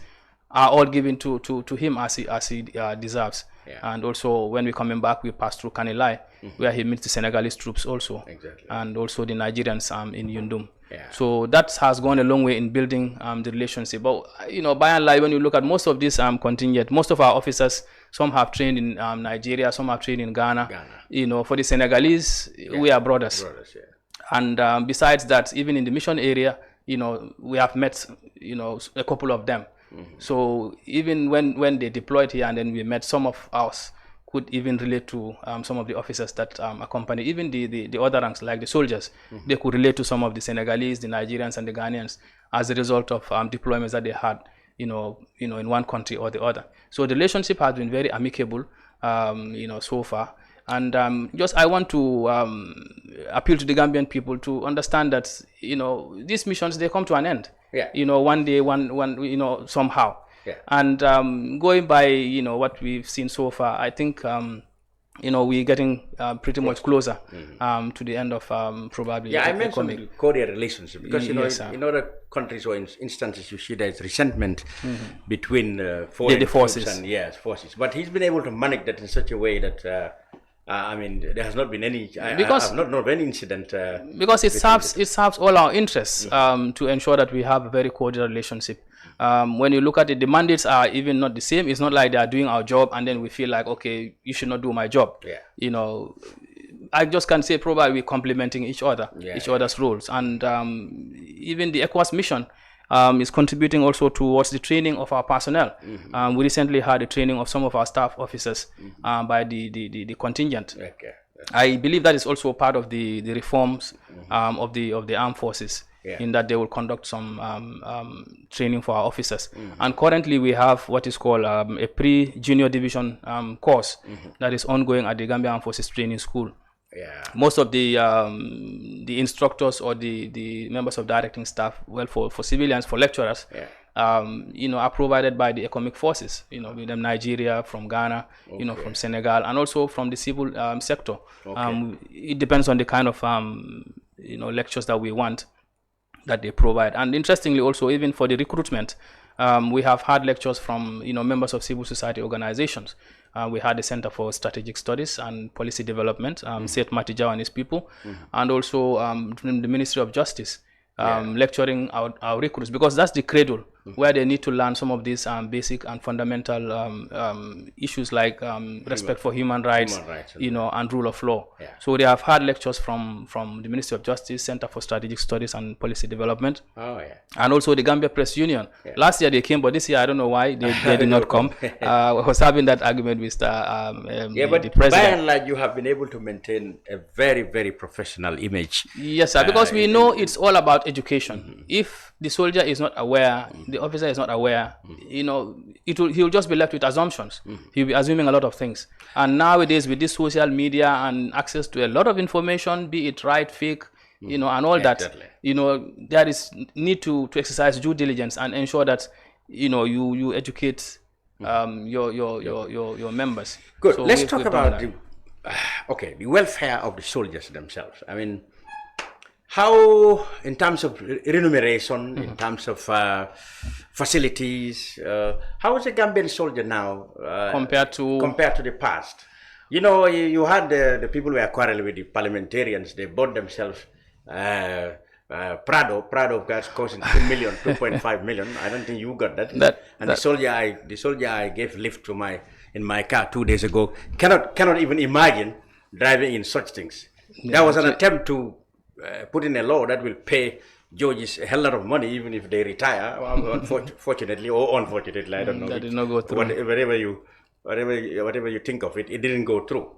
are all given to him as he deserves. And also when we're coming back, we pass through Kanilai, where he meets the Senegalese troops also, and also the Nigerians in Yundum. So that has gone a long way in building the relationship. But by and large, when you look at most of this contingent, most of our officers, some have trained in Nigeria, some have trained in Ghana. For the Senegalese, we are brothers. And besides that, even in the mission area, we have met a couple of them. So even when they deployed here, and then we met, some of us could even relate to some of the officers that accompany, even the other ranks like the soldiers. They could relate to some of the Senegalese, the Nigerians, and the Ghanaians as a result of deployments that they had, in one country or the other. So the relationship has been very amicable, so far. And I want to appeal to the Gambian people to understand that these missions, they come to an end. One day, somehow. And going by what we've seen so far, I think we're getting pretty much closer to the end of probably. I mentioned the cordial relationship because in other countries or instances you see there's resentment between the forces and forces. But he's been able to manage that in such a way that. There has not been any. Because I have not known any incident. Because it serves all our interests to ensure that we have a very cordial relationship. When you look at it, the mandates are even not the same. It's not like they are doing our job and then we feel like, okay, you should not do my job. I just can say probably we're complementing each other, each other's roles, and even the ECOWAS mission. Is contributing also towards the training of our personnel. We recently had a training of some of our staff officers by the contingent. I believe that is also part of the reforms of the armed forces, in that they will conduct some training for our officers. And currently we have what is called a pre-junior division course that is ongoing at the Gambia Armed Forces Training School. Most of the instructors or the members of directing staff, for civilians, for lecturers, are provided by the economic forces, with them Nigeria, from Ghana, from Senegal, and also from the civil sector. It depends on the kind of lectures that we want that they provide. And interestingly also, even for the recruitment, we have had lectures from members of civil society organizations. We had the Center for Strategic Studies and Policy Development, Seth Matijao and his people, and also from the Ministry of Justice, lecturing our recruits, because that's the cradle where they need to learn some of these basic and fundamental issues like respect for human rights, and rule of law. So they have had lectures from the Ministry of Justice, Center for Strategic Studies and Policy Development, and also the Gambia Press Union. Last year they came, but this year I don't know why they did not come. I was having that argument with the president. By and large, you have been able to maintain a very, very professional image. Yes, sir, because we know it's all about education. If the soldier is not aware, the officer is not aware, he'll just be left with assumptions. He'll be assuming a lot of things. And nowadays with this social media and access to a lot of information, be it right, fake, and all that, there is need to exercise due diligence and ensure that, you educate your members. Good. So Let's talk about the welfare of the soldiers themselves. I mean, how, in terms of remuneration, in terms of facilities, how is a Gambian soldier now compared to the past? You know, you had the people who were quarreling with the parliamentarians. They bought themselves Prado gas costing 2.5 million. I don't think you got that. The soldier I gave lift to in my car 2 days ago cannot even imagine driving in such things. There was an attempt to put in a law that will pay judges a hell lot of money even if they retire. Unfortunately or unfortunately, I don't know. That did not go through. Whatever you think of it, it didn't go through.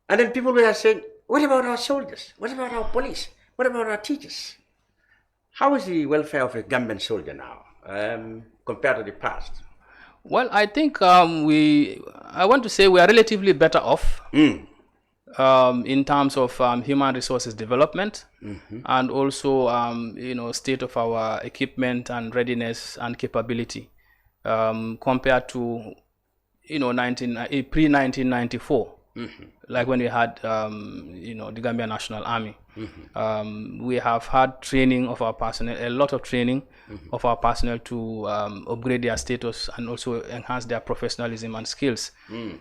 And then people were saying, what about our soldiers? What about our police? What about our teachers? How is the welfare of a Gambian soldier now compared to the past? Well, I think I want to say we are relatively better off in terms of human resources development and also, state of our equipment and readiness and capability compared to, pre-1994. Like when we had, the Gambia National Army. We have had training of our personnel, a lot of training of our personnel to upgrade their status and also enhance their professionalism and skills.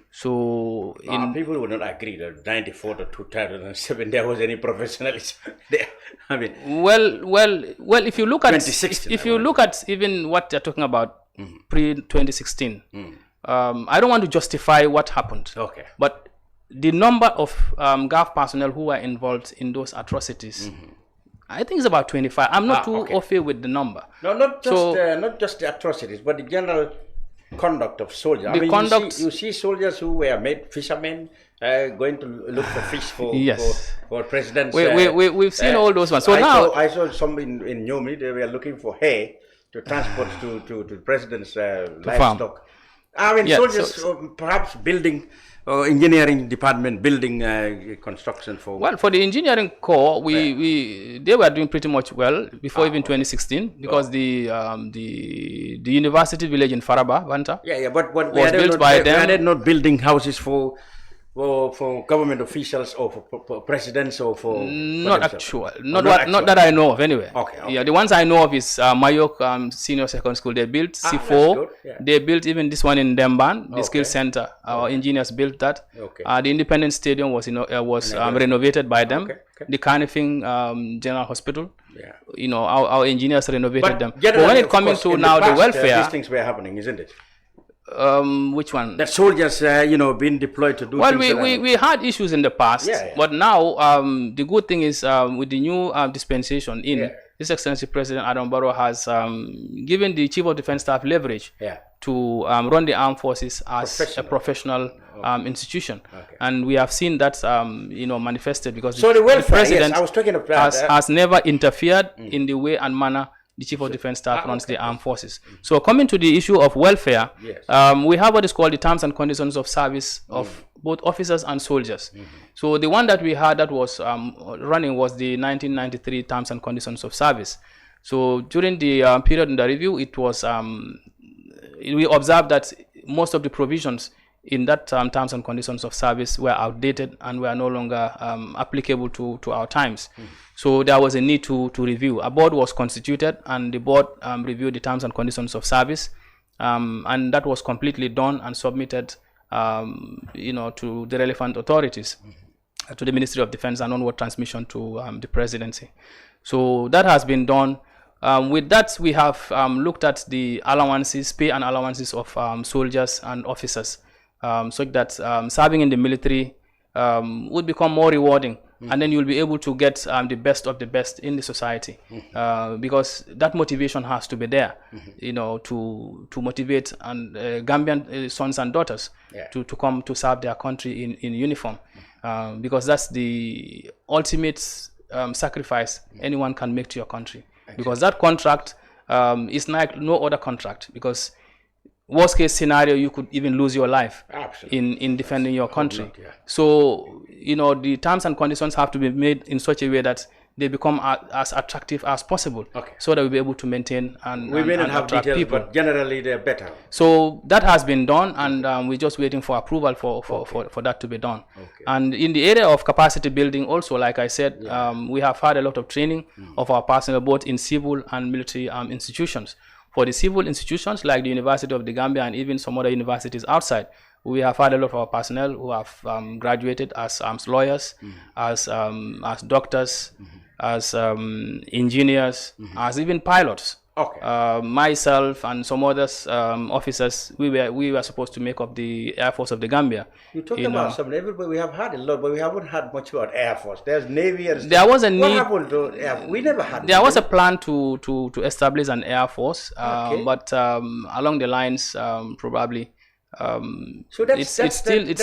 So people would not agree that 94 to 2007 there was any professionalism there. I mean, well, if you look at even what they're talking about pre-2016, I don't want to justify what happened. Okay, but the number of GAF personnel who were involved in those atrocities, I think it's about 25. I'm not too okay with the number. No, not just the atrocities, but the general conduct of soldiers. You see soldiers who were made fishermen, going to look for fish for presidents. We've seen all those ones. So I saw some in Nyomi. They were looking for hay to transport to the president's livestock. I mean, soldiers perhaps building. Engineering department building construction for. Well, for the engineering corps, they were doing pretty much well before even 2016 because the university village in Faraba, Banta, but was built by them. Were they not building houses for government officials or for presidents or for? Not actual, not that I know of anyway. Okay. Yeah, the ones I know of is Mayok Senior Secondary School. They built C4. They built even this one in Demban, the skill center. Our engineers built that. The Independence Stadium was renovated by them. The Carnifing General Hospital. Our engineers renovated them. But when it comes to now the welfare, these things were happening, isn't it? Which one? That soldiers, being deployed to do. Well, we had issues in the past, but now the good thing is with the new dispensation His Excellency President Adam Barrow has given the Chief of Defense Staff leverage to run the armed forces as a professional institution, and we have seen that manifested because the President has never interfered in the way and manner the Chief of Defense Staff runs the armed forces. So coming to the issue of welfare, we have what is called the terms and conditions of service of both officers and soldiers. So the one that we had that was running was the 1993 terms and conditions of service. So during the period under review, it was we observed that most of the provisions in that terms and conditions of service were outdated and were no longer applicable to our times. So there was a need to review. A board was constituted and the board reviewed the terms and conditions of service, and that was completely done and submitted to the relevant authorities, to the Ministry of Defense, and onward transmission to the presidency. So that has been done. With that, we have looked at the allowances, pay and allowances of soldiers and officers, so that serving in the military would become more rewarding, and then you'll be able to get the best of the best in the society, because that motivation has to be there, to motivate and Gambian sons and daughters to come to serve their country in uniform, because that's the ultimate sacrifice anyone can make to your country. Because that contract is like no other contract, because worst case scenario, you could even lose your life in defending your country. So, the terms and conditions have to be made in such a way that they become as attractive as possible. Okay. So that we'll be able to maintain and we may not have attract details, people. but generally they're better. So that has been done, and we're just waiting for approval for that to be done. Okay. And in the area of capacity building also, like I said, we have had a lot of training of our personnel both in civil and military institutions. For the civil institutions like the University of the Gambia and even some other universities outside, we have had a lot of our personnel who have graduated as lawyers, as doctors, as engineers, as even pilots. Okay. Myself and some others officers, we were supposed to make up the Air Force of the Gambia. You talk about some everybody. We have had a lot, but we haven't had much about Air Force. There's Navy. And there was a need. What happened to Air Force? We never had. There was a plan to establish an Air Force, but along the lines probably. So it's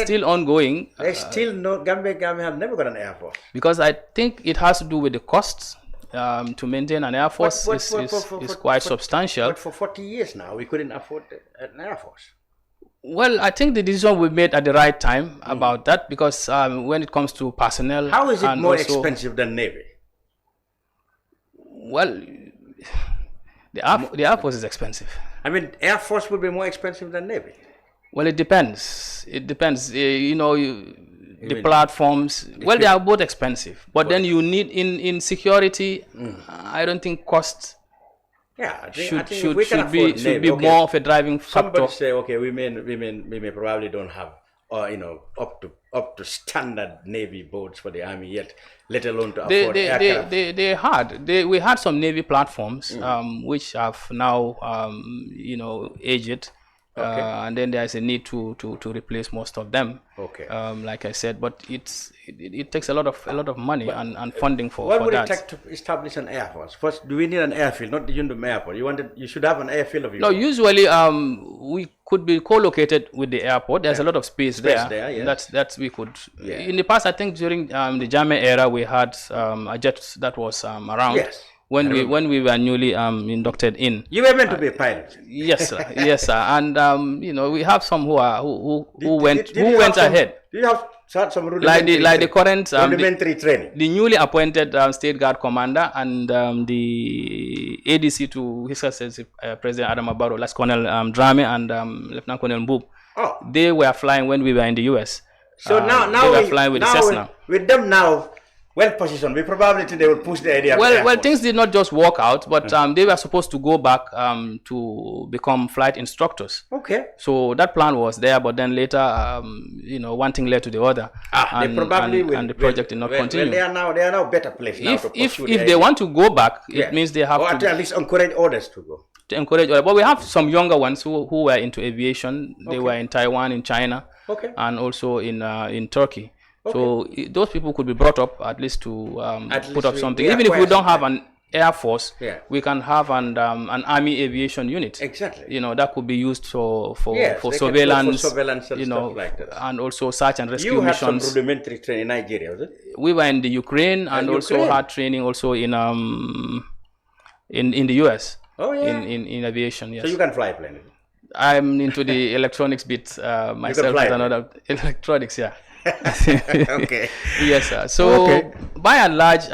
still ongoing. There's still no Gambia have never got an Air Force. Because I think it has to do with the costs. To maintain an Air Force is quite substantial. But for 40 years now, we couldn't afford an Air Force. Well, I think the decision we made at the right time about that, because when it comes to personnel... How is it more expensive than Navy? Well, the Air Force is expensive. I mean, Air Force would be more expensive than Navy. Well, it depends. It depends. The platforms, well, they are both expensive, but then you need in security. I don't think cost should be more of a driving factor. Somebody say, okay, we may probably don't have up to standard Navy boats for the Army yet, let alone to afford aircraft. We had some Navy platforms which have now aged. Okay. And then there's a need to replace most of them. Okay. Like I said, but it takes a lot of money and funding for that. What would it take to establish an Air Force? First, do we need an airfield, not the Yundum Airport? You should have an airfield of your own. No, usually we could be co-located with the airport. There's a lot of space there. Yes. That's we could. Yeah. In the past, I think during the Cham era, we had a jet that was around. Yes. When we were newly inducted in. You were meant to be a pilot. Yes, sir. Yes, sir. And we have some who went ahead. Do you have some like the current rudimentary training? The newly appointed State Guard commander and the ADC to His Excellency President Adam Barrow, Last Colonel Drame and Lieutenant Colonel Mbub. Oh. They were flying when we were in the US. So now they were flying with the Cessna. With them now. Well positioned. We probably they will push the idea. Well, things did not just work out, but they were supposed to go back to become flight instructors. Okay. So that plan was there, but then later, one thing led to the other, and the project did not continue. Well, they are now better placed now to pursue if they want to go back, it means they have to at least encourage others to go. To encourage others, but we have some younger ones who were into aviation. They were in Taiwan, in China, and also in Turkey. Okay. So those people could be brought up at least to put up something. Even if we don't have an Air Force, we can have an Army aviation unit. Exactly. That could be used for surveillance, and stuff like that. And also search and rescue missions. You had missions. some rudimentary training in Nigeria, was it? We were in the Ukraine and also had training also in the US. Oh yeah. In aviation, yes. So you can fly a plane. I'm into the electronics bit myself. With another electronics, yeah. Okay. Yes, sir. So by and large,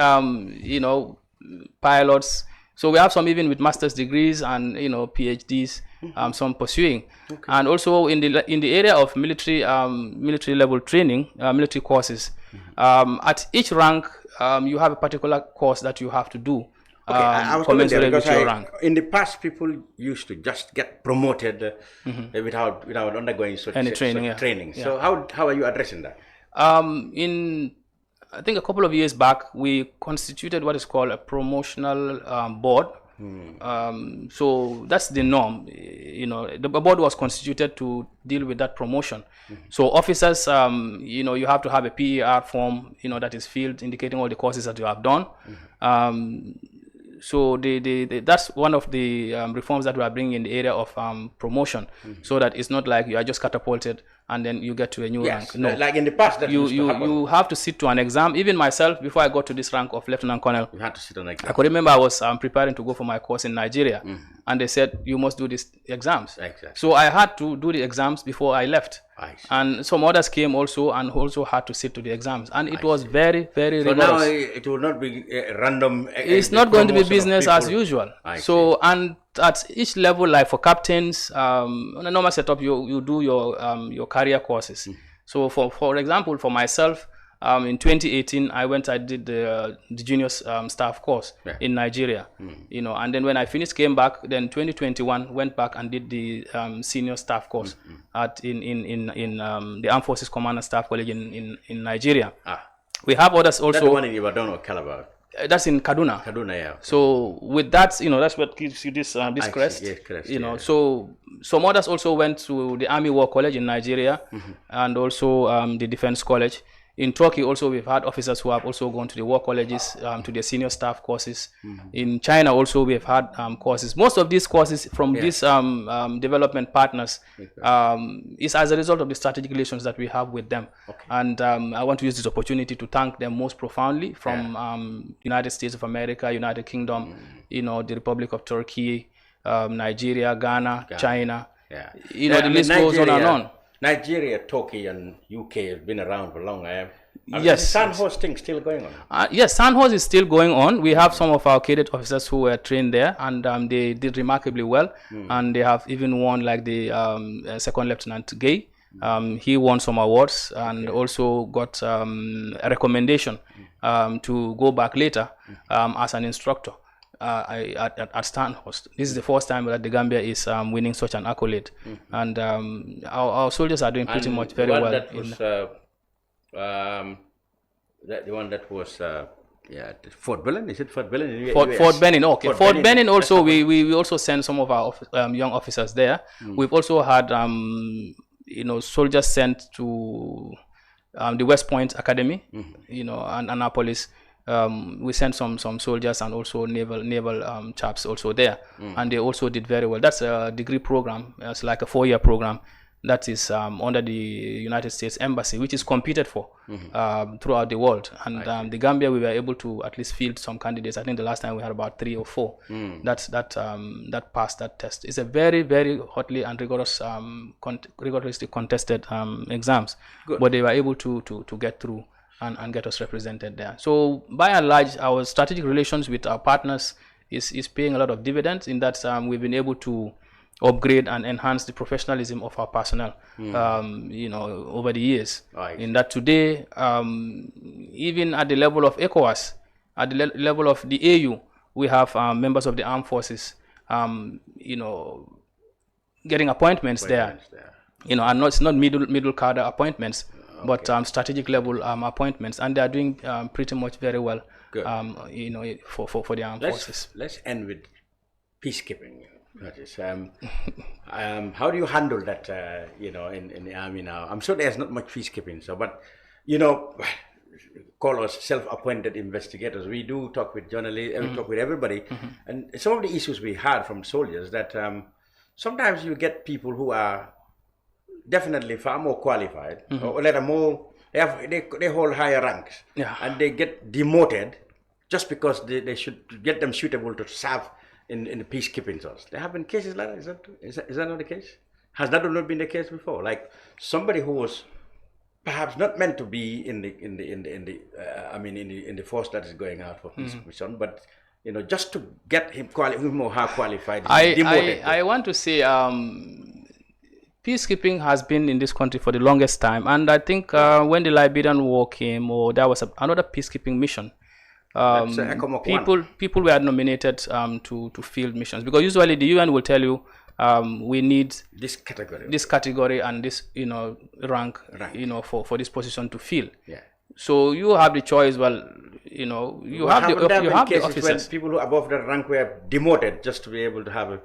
pilots. So we have some even with master's degrees and PhDs, some pursuing, and also in the area of military level training, military courses. At each rank, you have a particular course that you have to do. I was commensurate with your rank. In the past, people used to just get promoted without undergoing such training. So how are you addressing that? I think a couple of years back, we constituted what is called a promotional board. So that's the norm. The board was constituted to deal with that promotion. So officers, you have to have a PER form, that is filled indicating all the courses that you have done. So that's one of the reforms that we are bringing in the area of promotion, so that it's not like you are just catapulted and then you get to a new rank. No, like in the past, that you have to sit to an exam. Even myself, before I got to this rank of Lieutenant Colonel, you had to sit on an exam. I could remember I was preparing to go for my course in Nigeria, and they said you must do these exams. Exactly. So I had to do the exams before I left. And some others came also and also had to sit to the exams, and it was very, very rigorous. So now it will not be random. It's not going to be business as usual. And at each level, like for captains, on a normal setup, you do your career courses. So for example, for myself, in 2018, I did the junior staff course in Nigeria, and then when I finished, came back. Then 2021, went back and did the senior staff course in the Armed Forces Commander Staff College in Nigeria. We have others also. That's the one in Ibadan or Calabar. That's in Kaduna. Kaduna, yeah. Okay. So with that, that's what gives you this crest. Yes, crest. So some others also went to the Army War College in Nigeria, and also the Defense College. In Turkey also, we've had officers who have also gone to the war colleges, to their senior staff courses. In China also, we've had courses. Most of these courses from these development partners is as a result of the strategic relations that we have with them. And I want to use this opportunity to thank them most profoundly, from United States of America, United Kingdom, the Republic of Turkey, Nigeria, Ghana, China. The list goes on and on. Nigeria, Turkey, and UK have been around for long. Yes. Is Sandhurst thing still going on? Yes, Sandhurst is still going on. We have some of our cadet officers who were trained there, and they did remarkably well. And they have even won, like the Second Lieutenant Gay. He won some awards and also got a recommendation to go back later as an instructor. At Sandhurst. This is the first time that the Gambia is winning such an accolade, and our soldiers are doing pretty much very well. That was the one that was Fort Benning. Is it Fort Benning? Fort Benning. Okay. Fort Benning also we also send some of our young officers there. We've also had soldiers sent to the West Point Academy, and Annapolis. We sent some soldiers and also naval chaps also there, and they also did very well. That's a degree program. It's like a 4-year program that is under the United States Embassy, which is competed for throughout the world. And the Gambia, we were able to at least field some candidates. I think the last time we had about 3 or 4 that passed that test. It's a very, very hotly and rigorously contested exams. Good. But they were able to get through and get us represented there. So by and large, our strategic relations with our partners is paying a lot of dividends, in that we've been able to upgrade and enhance the professionalism of our personnel over the years. In that today, even at the level of ECOWAS, at the level of the AU, we have members of the armed forces getting appointments there. And it's not middle cadre appointments, but strategic level appointments, and they are doing pretty much very well. Good. For the armed forces. Let's end with peacekeeping. How do you handle that? In the army now, I'm sure there's not much peacekeeping. But call us self-appointed investigators. We do talk with journalists, we talk with everybody, and some of the issues we had from soldiers that sometimes you get people who are definitely far more qualified, or they hold higher ranks, and they get demoted just because they should get them suitable to serve in the peacekeeping force. There have been cases like that. Is that not the case? Has that not been the case before? Like somebody who was perhaps not meant to be in the force that is going out for peace mission, but just to get him more qualified. I want to say peacekeeping has been in this country for the longest time, and I think when the Liberian War came, or there was another peacekeeping mission, people were nominated to field missions, because usually the UN will tell you we need this category and this rank. For this position to fill. So you have the choice. You have the officers. When people who are above that rank were demoted just to be able to have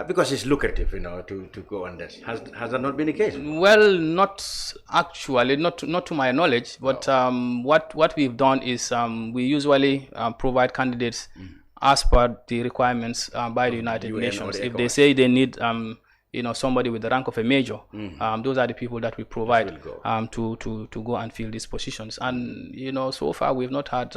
because it's lucrative, to go on this. Has that not been the case? Well, not actually, not to my knowledge. But what we've done is we usually provide candidates as per the requirements by the United Nations. If they say they need somebody with the rank of a major, those are the people that we provide to go and fill these positions. And so far we've not had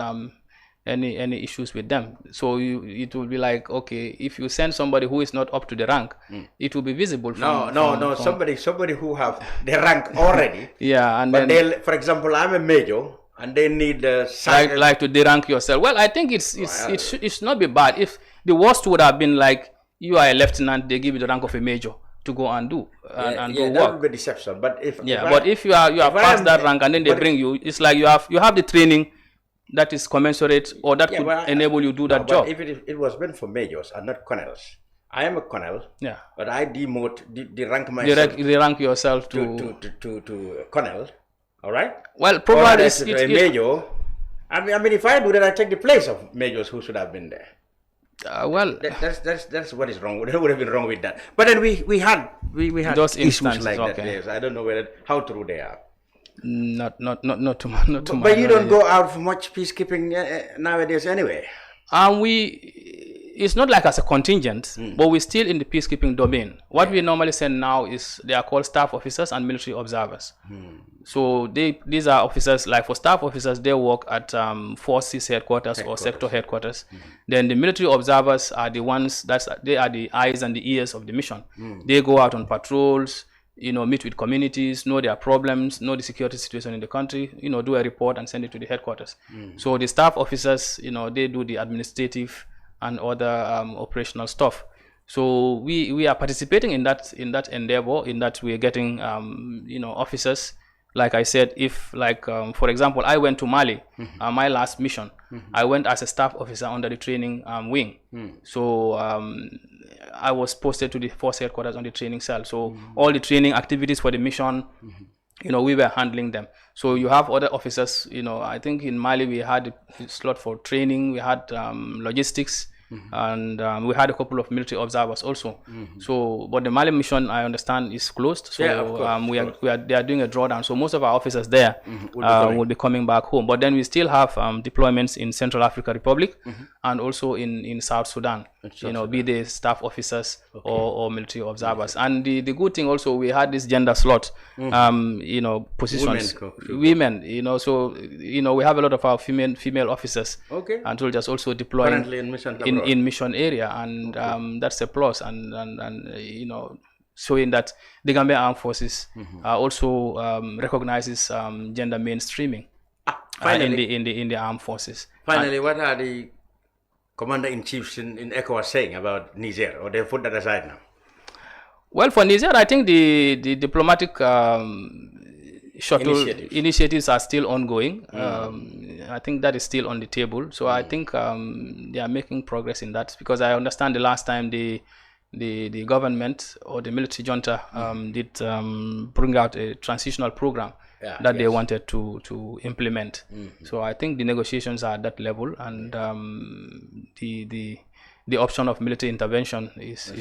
any issues with them. So it will be like, okay, if you send somebody who is not up to the rank, it will be visible. From somebody who have the rank already. Yeah, and but then, for example, I'm a major, and they need like to derank yourself. Well, I think it should not be bad. If the worst would have been like you are a lieutenant, they give you the rank of a major to go and do and do work. That would be deception. But if you have passed that rank and then they bring you, it's like you have the training that is commensurate or that could enable you to do that job. If it was meant for majors and not colonels, I am a colonel. Yeah. But I the rank myself. The rank yourself to colonel. All right. Well, probably it's a major. I mean, if I do that, I take the place of majors who should have been there. That's what is wrong. What would have been wrong with that? But then we had those issues like that. Yes, I don't know how true they are. Not too much. But you don't go out for much peacekeeping nowadays, anyway. It's not like as a contingent, but we're still in the peacekeeping domain. What we normally send now is they are called staff officers and military observers. So these are officers, like for staff officers, they work at forces headquarters or sector headquarters. Then the military observers are the ones they are the eyes and the ears of the mission. They go out on patrols, meet with communities, know their problems, know the security situation in the country, do a report and send it to the headquarters. So the staff officers, they do the administrative and other operational stuff. So we are participating in that endeavor, in that we are getting officers. Like I said, if for example, I went to Mali, my last mission, I went as a staff officer under the training wing. So I was posted to the force headquarters on the training cell. So all the training activities for the mission, we were handling them. So you have other officers, I think in Mali we had a slot for training, we had logistics, and we had a couple of military observers also. So, but the Mali mission, I understand, is closed. So they are doing a drawdown. So most of our officers there will be coming back home. But then we still have deployments in Central African Republic and also in South Sudan. Be they staff officers or military observers. And the good thing also, we had this gender slot, positions, women. So we have a lot of our female officers and soldiers also deploying in mission area, and that's a plus, and showing that the Gambia Armed Forces also recognizes gender mainstreaming in the armed forces. Finally, what are the commander-in-chiefs in ECOWAS saying about Niger, or they put that aside now? Well, for Niger, I think the diplomatic shuttle initiatives are still ongoing. I think that is still on the table. So I think they are making progress in that, because I understand the last time the government or the military junta did bring out a transitional program that they wanted to implement. So I think the negotiations are at that level, and the option of military intervention is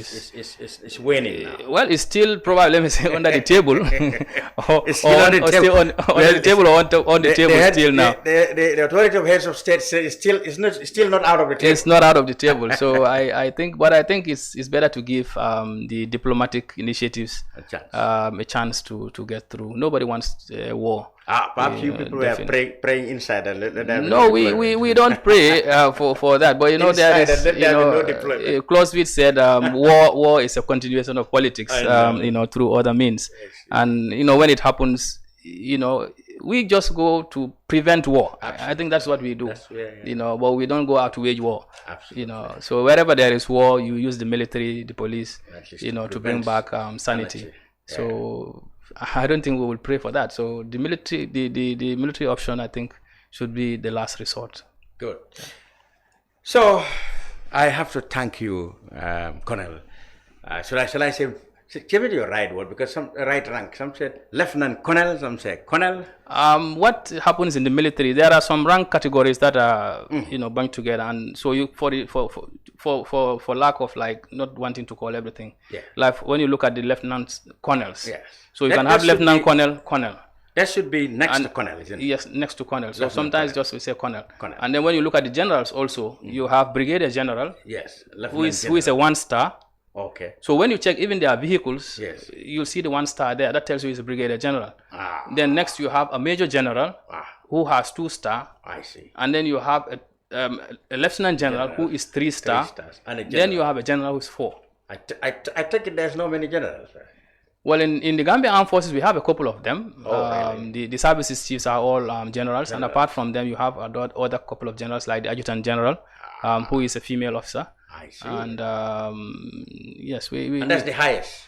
waning now. Well, it's still probably, let me say, under the table. It's still on the table. On the table or on the table still now. The authority of heads of state says it's still not out of the table. It's not out of the table. So I think it's better to give the diplomatic initiatives a chance to get through. Nobody wants war. Perhaps you people were praying inside and let them. No, we don't pray for that. But there is Clausewitz said war is a continuation of politics. Through other means, and when it happens, we just go to prevent war. I think that's what we do. But we don't go out to wage war. Absolutely. So wherever there is war, you use the military, the police, to bring back sanity. So I don't think we will pray for that. So the military option, I think, should be the last resort. Good. So I have to thank you, Colonel. Shall I say, give it your right word, because some right rank. Some say Lieutenant Colonel, some say Colonel. What happens in the military? There are some rank categories that are bunched together, and so you for lack of not wanting to call everything. Like when you look at the lieutenant colonels. Yes. So you can have lieutenant colonel. That should be next to colonel, isn't it? Yes, next to colonel. So sometimes just we say colonel. And then when you look at the generals also, you have brigadier general. Yes. Who is a 1-star. Okay. So when you check even their vehicles, you'll see the 1-star there. That tells you he's a brigadier general. Then next you have a major general who has 2-star. I see. And then you have a lieutenant general who is 3-star. 3 stars. And a Then general. you have a general who's 4. I take it there's no many generals. Well, in the Gambia Armed Forces, we have a couple of them. Really? The services chiefs are all generals, and apart from them, you have other couple of generals like the adjutant general, who is a female officer. I see. And yes, and that's the highest.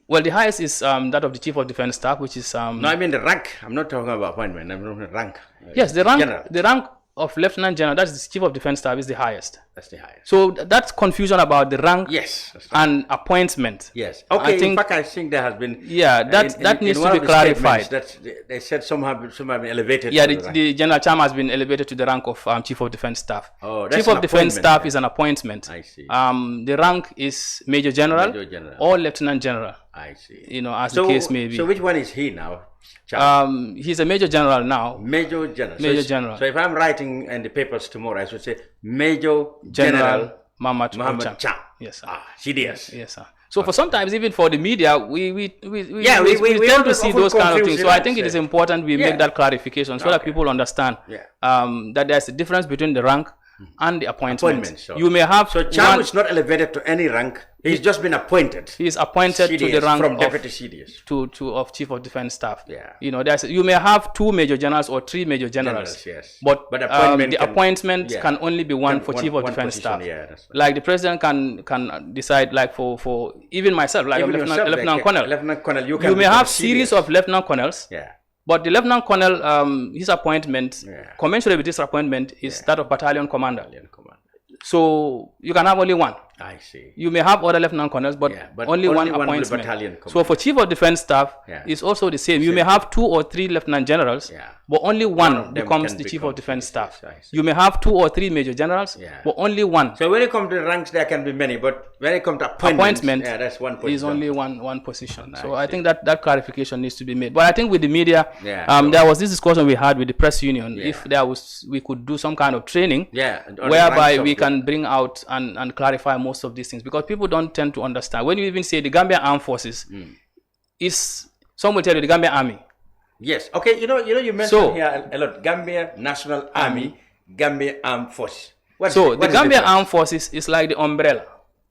Well, the highest is that of the Chief of Defence Staff, which is no, I mean the rank. I'm not talking about appointment. I'm talking about rank. Yes, the rank. General. The rank of Lieutenant General, that's the Chief of Defence Staff, is the highest. That's the highest. So that's confusion about the rank. Yes. That's right. And appointment. Yes. Okay. In fact, I think there has been. Yeah, that needs to be clarified. They said some have been elevated. Yeah, the General Cham has been elevated to the rank of Chief of Defence Staff. Oh, that's Chief of Defence Staff is an appointment. I see. The rank is Major General, or Lieutenant General. I see. You know, as the case may be. So which one is he now? Cham? He's a Major General now. Major General. Major General. So if I'm writing in the papers tomorrow, I should say Major General Mohammed Cham. Yes, sir. CDS. Yes, sir. So for sometimes even for the media, we tend to see often those kind of things. So I think say. it is important we make that clarification so that people understand that there's a difference between the rank and the appointment. So. You may have Cham is not elevated to any rank. He's just been appointed. He is appointed CDS, to the rank from of Deputy CDS of Chief of Defence Staff. Yeah. You know, you may have 2 major generals or 3 major generals. Yes. But appointment the appointment can only be one for Chief of Defence Staff. Yeah, that's right. Like the president can decide, like for even myself, like even Lieutenant Colonel. Lieutenant Colonel, you may have series of Lieutenant Colonels. Yeah. But the Lieutenant Colonel, his appointment, commensurate with this appointment, is that of Battalion Commander. So you can have only one. I see. You may have other Lieutenant Colonels, but only one appointment. So for Chief of Defence Staff, it's also the same. You may have 2 or 3 Lieutenant Generals, but only one becomes the Chief of Defence Staff. You may have 2 or 3 Major Generals, but only one. So when it comes to ranks, there can be many, but when it comes to appointment, that's one position. Is only one position. So I think that clarification needs to be made. But I think with the media, there was this discussion we had with the press union. If we could do some kind of training, whereby we can bring out and clarify most of these things, because people don't tend to understand. When you even say the Gambia Armed Forces, some will tell you the Gambia Army. Yes. Okay. You mentioned here a lot. Gambia National Army, Gambia Armed Forces. The Gambia Armed Forces is like the umbrella.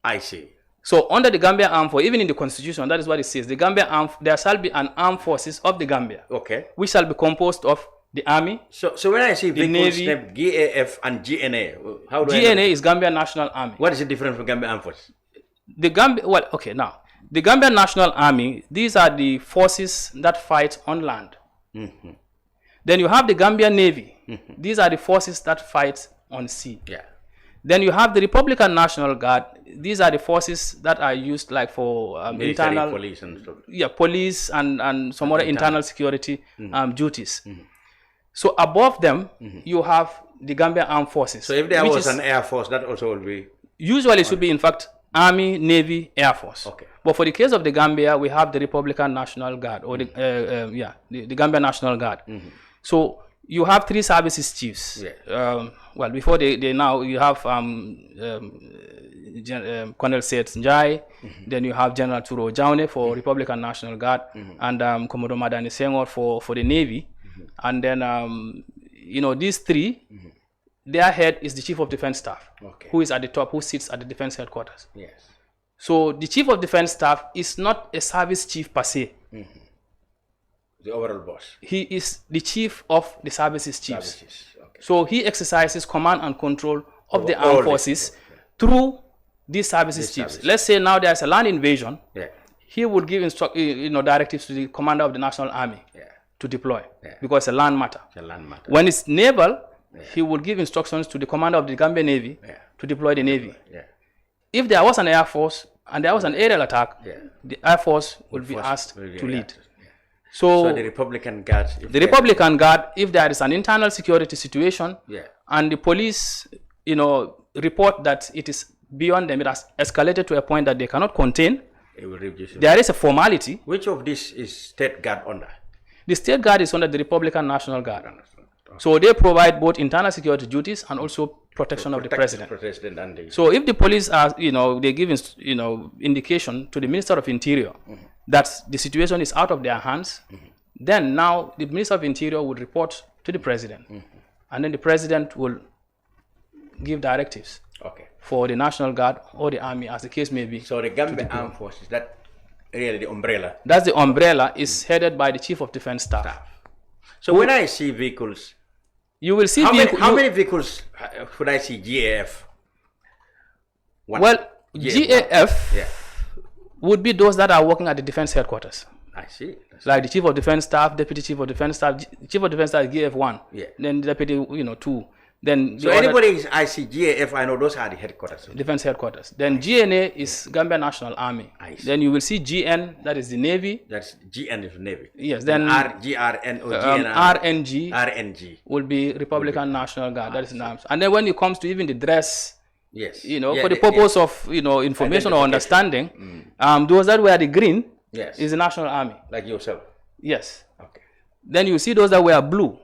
I see. So under the Gambia Armed Forces, even in the Constitution, that is what it says. The Gambia there shall be an Armed Forces of the Gambia. Okay. Which shall be composed of the Army. So when I see the Navy, GAF and GNA, how do GNA is Gambia National Army. What is the difference from Gambia Armed Forces? The Gambia National Army, these are the forces that fight on land. Mm-hmm. Then you have the Gambia Navy. Mm-hmm. These are the forces that fight on sea. Yeah. Then you have the Republican National Guard. These are the forces that are used like for internal police and stuff. Yeah, police and some other internal security duties. Mm-hmm. So above them, you have the Gambia Armed Forces. So if there was an Air Force, that also will be... Usually it should be, in fact, Army, Navy, Air Force. Okay. But for the case of the Gambia, we have the Republican National Guard, or the Gambia National Guard. Mm-hmm. So you have 3 services chiefs. Yeah. Before they now, you have Colonel Seth Njai, then you have General Turo Jaune for Republican National Guard, and Commodore Madani Senghor for the Navy. And then, these 3, their head is the Chief of Defence Staff, who is at the top, who sits at the Defence Headquarters. Yes. So the Chief of Defence Staff is not a service chief per se. Mm-hmm. The overall boss. He is the chief of the services chiefs. Okay. So he exercises command and control of the armed forces through these services chiefs. Let's say now there's a land invasion. Yeah. He would give directives to the commander of the National Army to deploy, because it's a land matter. When it's naval, he would give instructions to the commander of the Gambia Navy to deploy the Navy. Yeah. If there was an Air Force and there was an aerial attack, the Air Force would be asked to lead. So the Republican Guard. If there is an internal security situation, and the police, report that it is beyond them, it has escalated to a point that they cannot contain, there is a formality. Which of this is State Guard under? The State Guard is under the Republican National Guard. So they provide both internal security duties and also protection of the president. So if the police are, they give, indication to the Minister of Interior that the situation is out of their hands, then now the Minister of Interior would report to the president. And then the president will give directives. Okay. For the National Guard or the Army, as the case may be. So the Gambia Armed Forces, that really the umbrella? That's the umbrella, is headed by the Chief of Defense Staff. So when I see vehicles, you will see how many vehicles should I see GAF? GAF would be those that are working at the defense headquarters. I see. Like the Chief of Defense Staff, Deputy Chief of Defense Staff. Chief of Defense Staff is GF1. Yeah. Then Deputy, 2. Then so anybody I see GAF, I know those are the headquarters. Defense headquarters. Then GNA is Gambia National Army. Then you will see GN, that is the Navy. That's GN is the Navy. Yes. Then GRN or GNR. RNG will be Republican National Guard. That is the arms. And then when it comes to even the dress, yes, for the purpose of information or understanding, those that wear the green is the National Army. Like yourself. Yes. Okay. Then you see those that wear blue.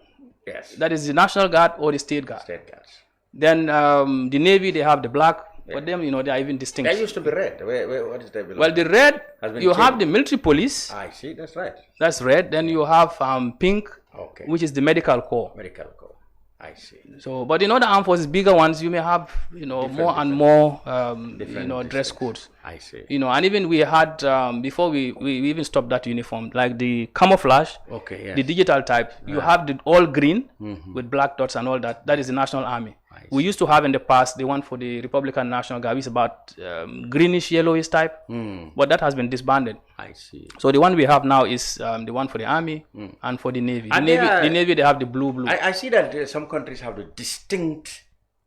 Yes. That is the National Guard or the State Guard. State Guards. Then the Navy, they have the black. But them, they are even distinct. They used to be red. What is that? Well, the red, you have the military police. I see. That's right. That's red. Then you have pink, which is the medical corps. Medical corps. I see. So, but the armed forces, bigger ones, you may have, more and more, dress codes. I see. And even we had, before we even stopped that uniform, like the camouflage, the digital type, you have the all green with black dots and all that. That is the National Army. We used to have in the past the one for the Republican National Guard, is about greenish, yellowish type, but that has been disbanded. I see. So the one we have now is the one for the Army and for the Navy. The Navy, they have the blue. I see that some countries have the distinct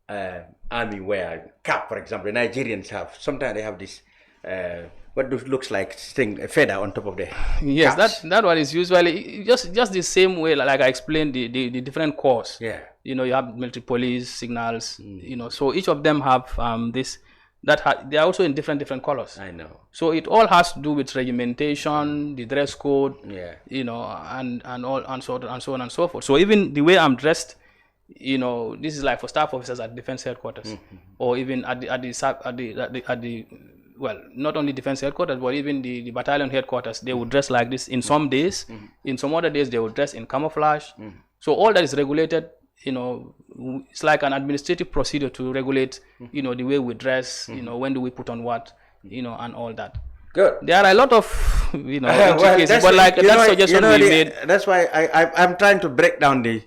army wear cap. For example, the Nigerians have. Sometimes they have this what looks like a feather on top of the yes, caps. that one is usually just the same way, like I explained the different corps. Yeah. You have military police, signals. So each of them have this. They are also in different colors. I know. So it all has to do with regimentation, the dress code. Yeah. And so on and so forth. So even the way I'm dressed, this is like for staff officers at defense headquarters, or even at the well, not only defense headquarters, but even the battalion headquarters. They would dress like this in some days. In some other days, they would dress in camouflage. So all that is regulated. It's like an administrative procedure to regulate, the way we dress, when do we put on what, and all that. Good. There are a lot of, intricacies, but like that suggestion we made. That's why I'm trying to break down the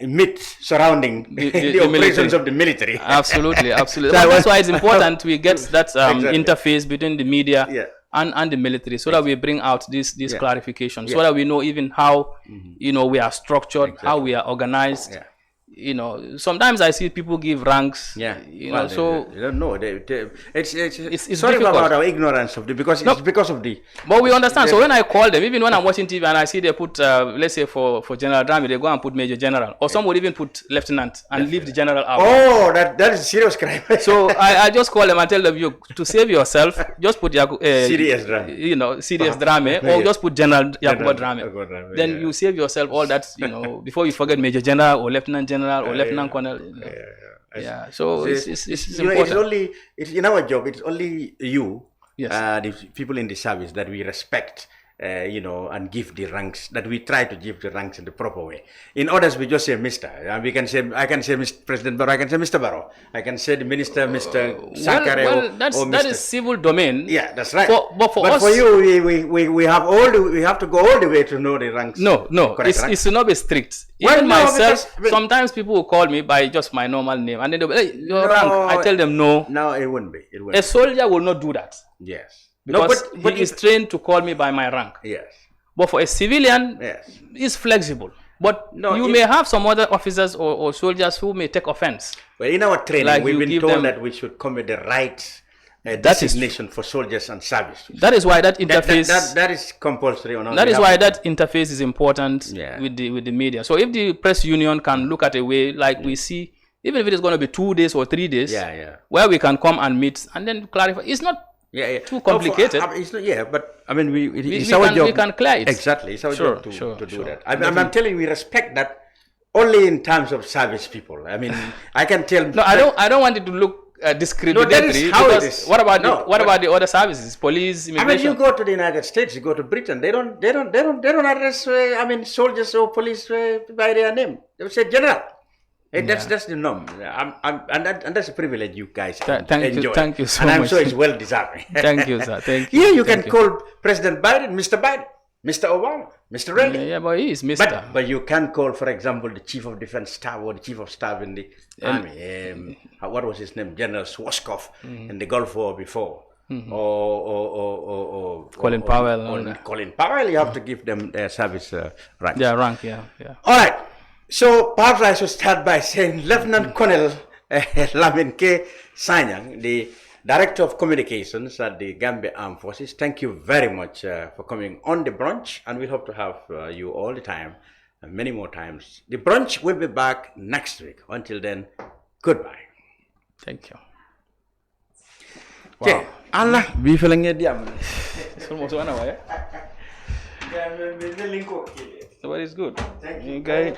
myth surrounding the operations of the military. Absolutely. So that's why it's important we get that interface between the media and the military, so that we bring out this clarification, so that we know even how we are structured, how we are organized. Sometimes I see people give ranks. They don't know. It's sorry about our ignorance of because it's because of the. But we understand. So when I call them, even when I'm watching TV and I see they put, let's say for General Drami, they go and put Major General, or some would even put Lieutenant and leave the General out. Oh, that is serious crime. So I just call them and tell them, to save yourself, just put serious Drami. Serious Drami, or just put General Yakuba Drami. Then you save yourself all that, before you forget Major General or Lieutenant General or Lieutenant Colonel. So it's important. It's in our job, it's only you, the people in the service, that we respect, and give the ranks, that we try to give the ranks in the proper way. In others, we just say Mr. I can say Mr. President Barrow, I can say Mr. Barrow, I can say the Minister, Mr. Sankare, or that is civil domain. Yeah, that's right. But for us, for you, we have to go all the way to know the ranks. No, it's to not be strict. Even myself, sometimes people will call me by just my normal name, and then they'll be, hey, your rank. I tell them no. No, it wouldn't be. A soldier will not do that. Yes. Because he is trained to call me by my rank. Yes. But for a civilian, it's flexible. But you may have some other officers or soldiers who may take offense. Well, in our training, we've been told that we should come with the right designation for soldiers and service. That is why that interface... That is compulsory on our That is why that interface is important with the media. So if the press union can look at a way like we see, even if it is going to be 2 days or 3 days, where we can come and meet and then clarify. It's not too complicated. It's not, but I mean, it's our job. We can clear it. Exactly. It's our job to do that. I'm telling you, we respect that only in terms of service people. I mean, I can tell. No, I don't want it to look discriminatory. No, that is how it is. What about the other services? Police, immigration? I mean, you go to the United States, you go to Britain, they don't address soldiers or police by their name. They would say general. That's the norm. And that's a privilege you guys enjoy. Thank you so much. And I'm much. sure it's well deserved. Thank you, sir. Thank you. Here you can call President Biden, Mr. Biden, Mr. Obama, Mr. Reagan. Yeah, but he is Mr. But you can call, for example, the Chief of Defense Staff or the Chief of Staff in the Army. What was his name? General Schwarzkopf in the Gulf War before. Or Colin Powell. Colin Powell, you have to give them their service rank. Yeah, rank, yeah. All right. So perhaps I should start by saying Lieutenant Colonel Lamin Sanyang, the Director of Communications at the Gambia Armed Forces, thank you very much for coming on the brunch, and we hope to have you all the time, and many more times. The brunch will be back next week. Until then, goodbye. Thank you. Wow. Allah, be feeling it, yeah. Almost 1 hour, Nobody is good. Thank you. Okay.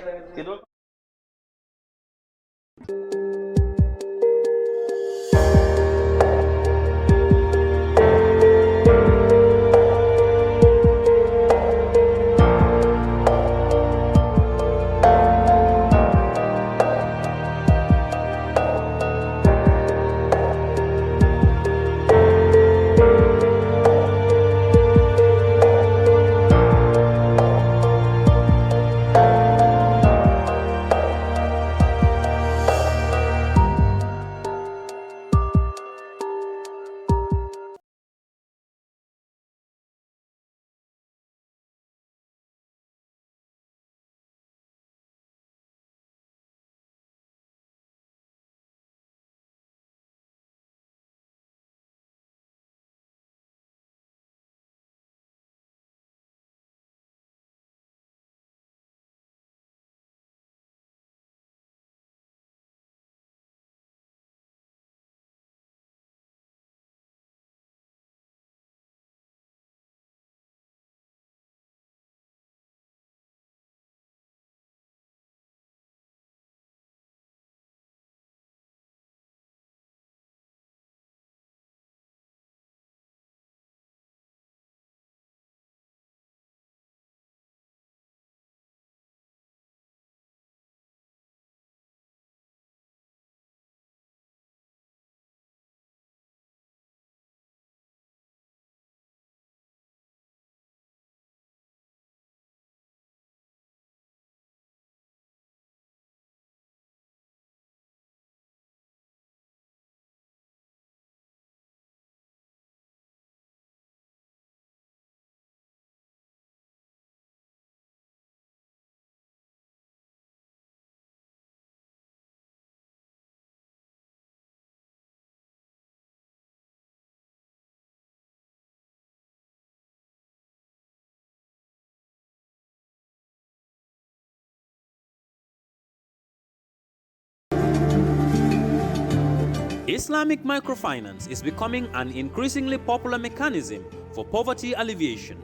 Islamic microfinance is becoming an increasingly popular mechanism for poverty alleviation,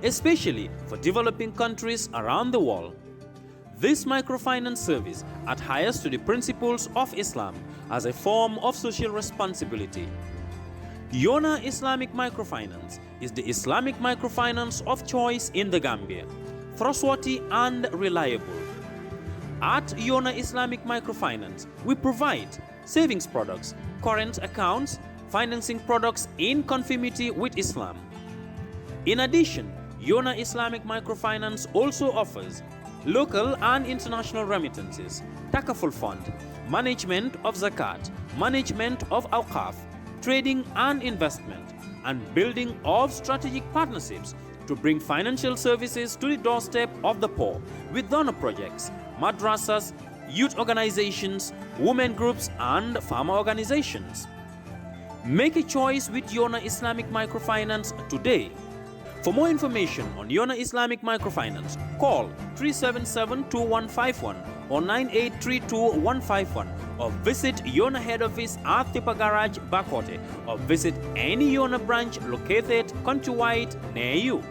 especially for developing countries around the world. This microfinance service adheres to the principles of Islam as a form of social responsibility. Yona Islamic Microfinance is the Islamic microfinance of choice in the Gambia, trustworthy and reliable. At Yona Islamic Microfinance, we provide savings products, current accounts, financing products in conformity with Islam. In addition, Yona Islamic Microfinance also offers local and international remittances, takaful fund, management of zakat, management of awqaf, trading and investment, and building of strategic partnerships to bring financial services to the doorstep of the poor with donor projects, madrasas, youth organizations, women groups, and farmer organizations. Make a choice with Yona Islamic Microfinance today. For more information on Yona Islamic Microfinance, call 377-2151 or 9832-151 or visit Yona head office at Tipa Garage, Bakote, or visit any Yona branch located countrywide near you.